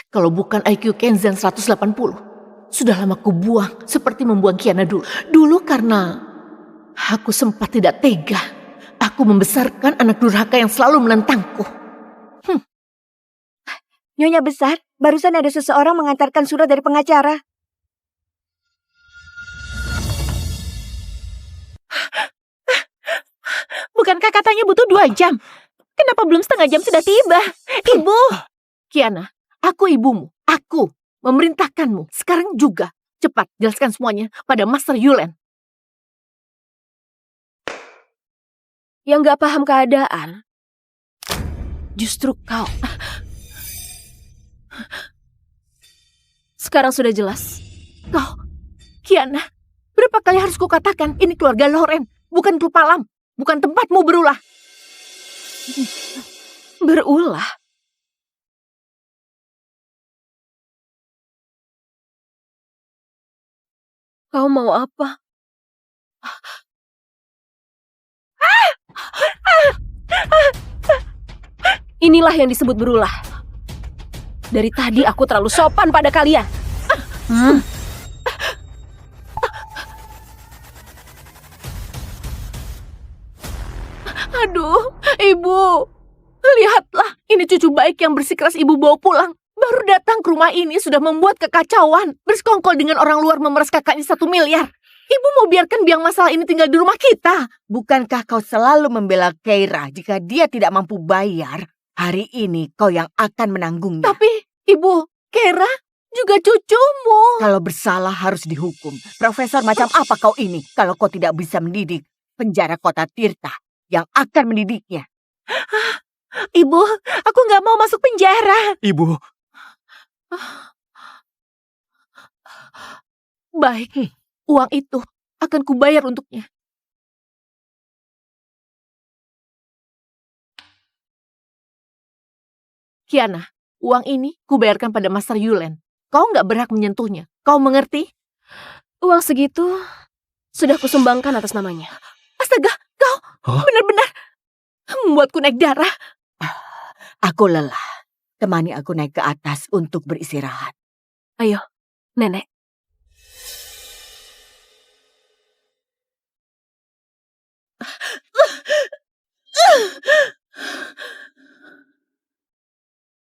Kalau bukan IQ Kenzan 180, sudah lama ku buang seperti membuang Kiana dulu. Dulu karena aku sempat tidak tega. Aku membesarkan anak durhaka yang selalu menentangku. Nyonya besar, barusan ada seseorang mengantarkan surat dari pengacara. Bukankah katanya butuh 2 jam? Kenapa belum setengah jam sudah tiba? Ibu! Kiana, aku ibumu. Aku memerintahkanmu. Sekarang juga. Cepat, jelaskan semuanya pada Master Yulen. Yang gak paham keadaan, justru kau. Sekarang sudah jelas. Kau, Kiana, berapa kali harus kukatakan ini keluarga Loren, bukan klub malam, bukan tempatmu berulah. Berulah? Kau mau apa? Inilah yang disebut berulah. Dari tadi aku terlalu sopan pada kalian. Aduh, ibu. Lihatlah, ini cucu baik yang bersikeras ibu bawa pulang. Baru datang ke rumah ini sudah membuat kekacauan. Bersekongkol dengan orang luar memeras kakaknya 1 miliar. Ibu mau biarkan biang masalah ini tinggal di rumah kita. Bukankah kau selalu membela Keira jika dia tidak mampu bayar? Hari ini kau yang akan menanggungnya. Tapi, Ibu, Keira juga cucumu. Kalau bersalah harus dihukum. Profesor macam apa kau ini kalau kau tidak bisa mendidik? Penjara kota Tirta yang akan mendidiknya. Ibu, aku nggak mau masuk penjara. Ibu. Baik, uang itu akan kubayar untuknya. Kiana, uang ini kubayarkan pada Master Yulen. Kau nggak berhak menyentuhnya. Kau mengerti? Uang segitu sudah kusumbangkan atas namanya. Astaga, kau benar-benar membuatku naik darah. Aku lelah. Temani aku naik ke atas untuk beristirahat. Ayo, Nenek.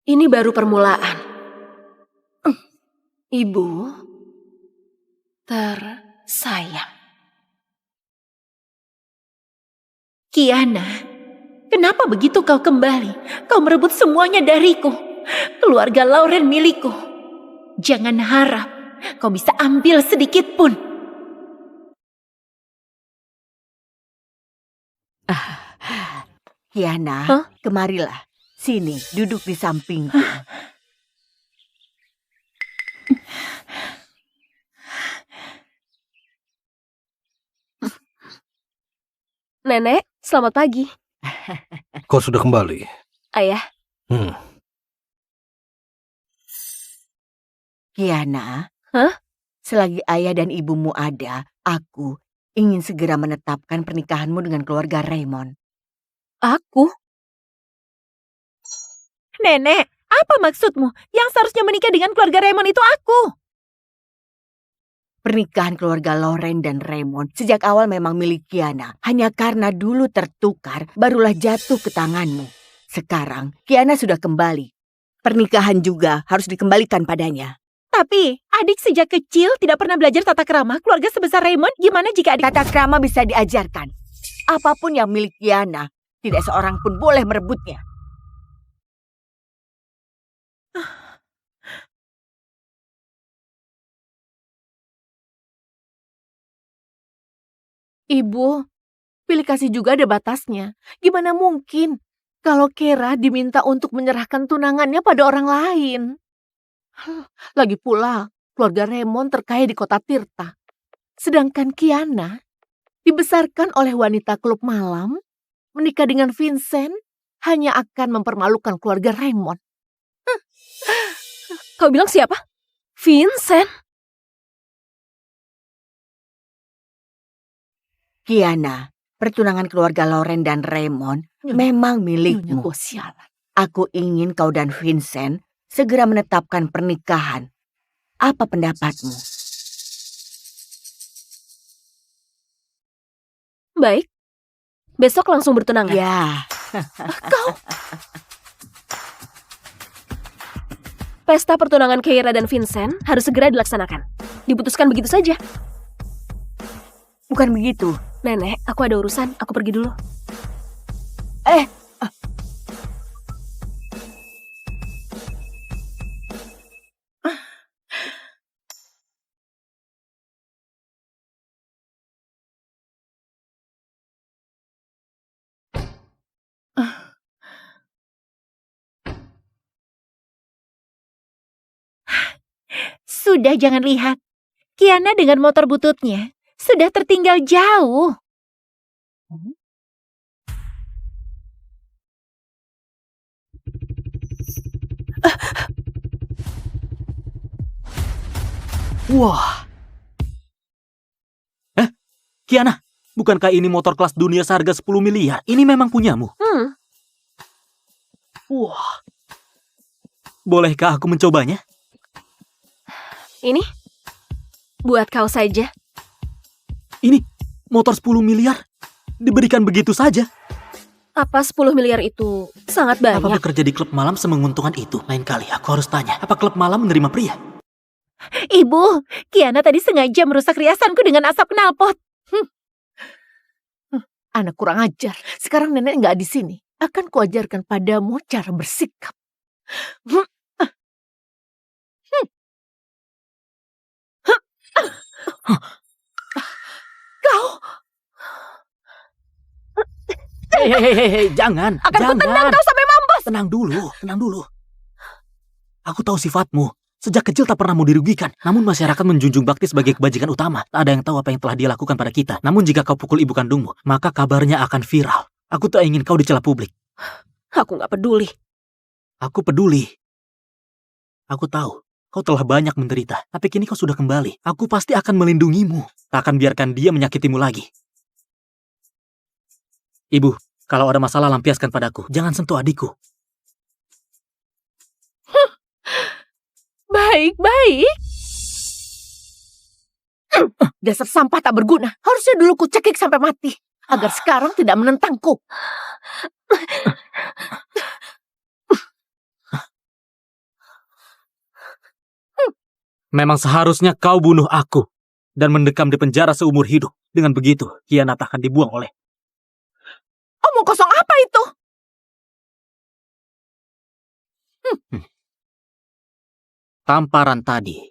Ini baru permulaan. Ibu tersayang. Kiana, kenapa begitu kau kembali? Kau merebut semuanya dariku. Keluarga Lauren milikku. Jangan harap kau bisa ambil sedikit pun. Kiana, kemarilah. Sini, duduk di sampingku. Nenek, selamat pagi. Kau sudah kembali? Ayah. Kiana, selagi ayah dan ibumu ada, aku ingin segera menetapkan pernikahanmu dengan keluarga Raymond. Aku? Nenek, Apa maksudmu? Yang seharusnya menikah dengan keluarga Raymond itu aku. Pernikahan keluarga Loren dan Raymond sejak awal memang milik Kiana. Hanya karena dulu tertukar, barulah jatuh ke tanganmu. Sekarang, Kiana sudah kembali. Pernikahan juga harus dikembalikan padanya. Tapi, adik sejak kecil tidak pernah belajar tata krama. Keluarga sebesar Raymond, gimana jika adik... Tata krama bisa diajarkan. Apapun yang milik Kiana, tidak seorang pun boleh merebutnya. Ibu, pilih kasih juga ada batasnya. Gimana mungkin kalau Kera diminta untuk menyerahkan tunangannya pada orang lain? Lagi pula, keluarga Raymond terkaya di kota Tirta. Sedangkan Kiana dibesarkan oleh wanita klub malam, menikah dengan Vincent, hanya akan mempermalukan keluarga Raymond. Kau bilang siapa? Vincent? Kiana, pertunangan keluarga Loren dan Raymond memang milikmu. Aku ingin kau dan Vincent segera menetapkan pernikahan. Apa pendapatmu? Baik. Besok langsung bertunangan. Ya. Kau... Pesta pertunangan Keira dan Vincent harus segera dilaksanakan. Diputuskan begitu saja. Bukan begitu. Nenek, aku ada urusan. Aku pergi dulu. Sudah, jangan lihat. Kiana dengan motor bututnya sudah tertinggal jauh. Wah. Kiana, bukankah ini motor kelas dunia seharga 10 miliar? Ini memang punyamu. Wah. Bolehkah aku mencobanya? Ini buat kau saja. Ini motor 10 miliar diberikan begitu saja. Apa 10 miliar itu sangat banyak? Apa bekerja di klub malam semenguntungkan itu? Lain kali aku harus tanya, apa klub malam menerima pria? Ibu, Kiana tadi sengaja merusak riasanku dengan asap knalpot. Anak kurang ajar. Sekarang nenek nggak di sini. Akan kuajarkan padamu cara bersikap. Kau... Hei, jangan. Akan kutendang kau sampai mampus. Tenang dulu. Aku tahu sifatmu. Sejak kecil tak pernah mau dirugikan. Namun masyarakat menjunjung bakti sebagai kebajikan utama. Tak ada yang tahu apa yang telah dia lakukan pada kita. Namun jika kau pukul ibu kandungmu, maka kabarnya akan viral. Aku tak ingin kau dicela publik. Aku gak peduli. Aku peduli. Aku tahu. Kau telah banyak menderita, tapi kini kau sudah kembali. Aku pasti akan melindungimu. Tak akan biarkan dia menyakitimu lagi. Ibu, kalau ada masalah lampiaskan padaku. Jangan sentuh adikku. Baik. Dasar sampah tak berguna. Harusnya dulu ku cekik sampai mati. Agar sekarang tidak menentangku. Memang seharusnya kau bunuh aku dan mendekam di penjara seumur hidup. Dengan begitu, Kiana akan dibuang oleh... Omong kosong apa itu? Tamparan tadi,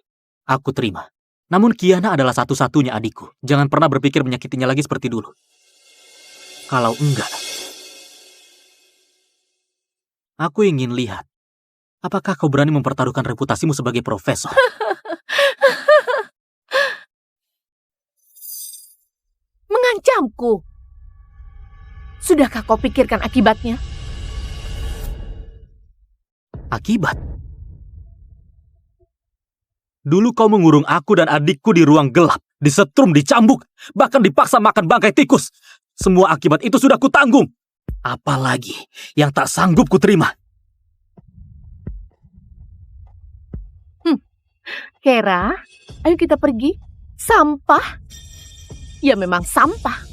aku terima. Namun Kiana adalah satu-satunya adikku. Jangan pernah berpikir menyakitinya lagi seperti dulu. Kalau enggak, aku ingin lihat, apakah kau berani mempertaruhkan reputasimu sebagai profesor? Mengancamku. Sudahkah kau pikirkan akibatnya? Akibat? Dulu kau mengurung aku dan adikku di ruang gelap, disetrum, dicambuk, bahkan dipaksa makan bangkai tikus. Semua akibat itu sudah kutanggung. Apalagi yang tak sanggup kuterima. Kera, ayo kita pergi. Sampah? Ya memang sampah.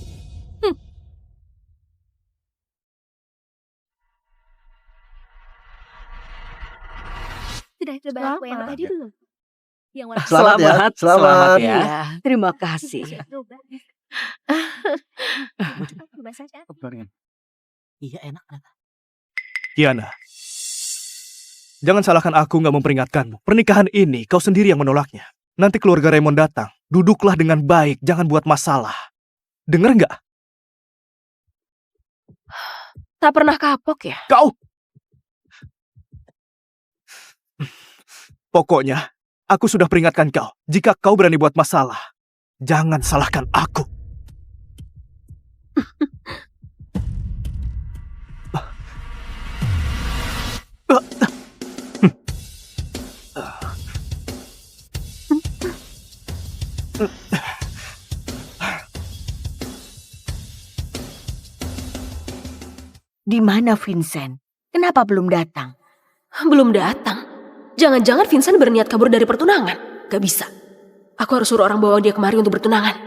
Sudah coba aku yang tadi belum? Yang warna Selamat ya, selamat. ya. Ya, terima kasih. coba. Coba saja. Iya enak ternyata. Kiana, jangan salahkan aku nggak memperingatkanmu. Pernikahan ini kau sendiri yang menolaknya. Nanti keluarga Raymond datang. Duduklah dengan baik, jangan buat masalah. Dengar nggak? Tak pernah kapok ya? Kau! Pokoknya, aku sudah peringatkan kau. Jika kau berani buat masalah, jangan salahkan aku. Di mana Vincent? Kenapa belum datang? Belum datang. Jangan-jangan Vincent berniat kabur dari pertunangan. Gak bisa. Aku harus suruh orang bawa dia kemari untuk bertunangan.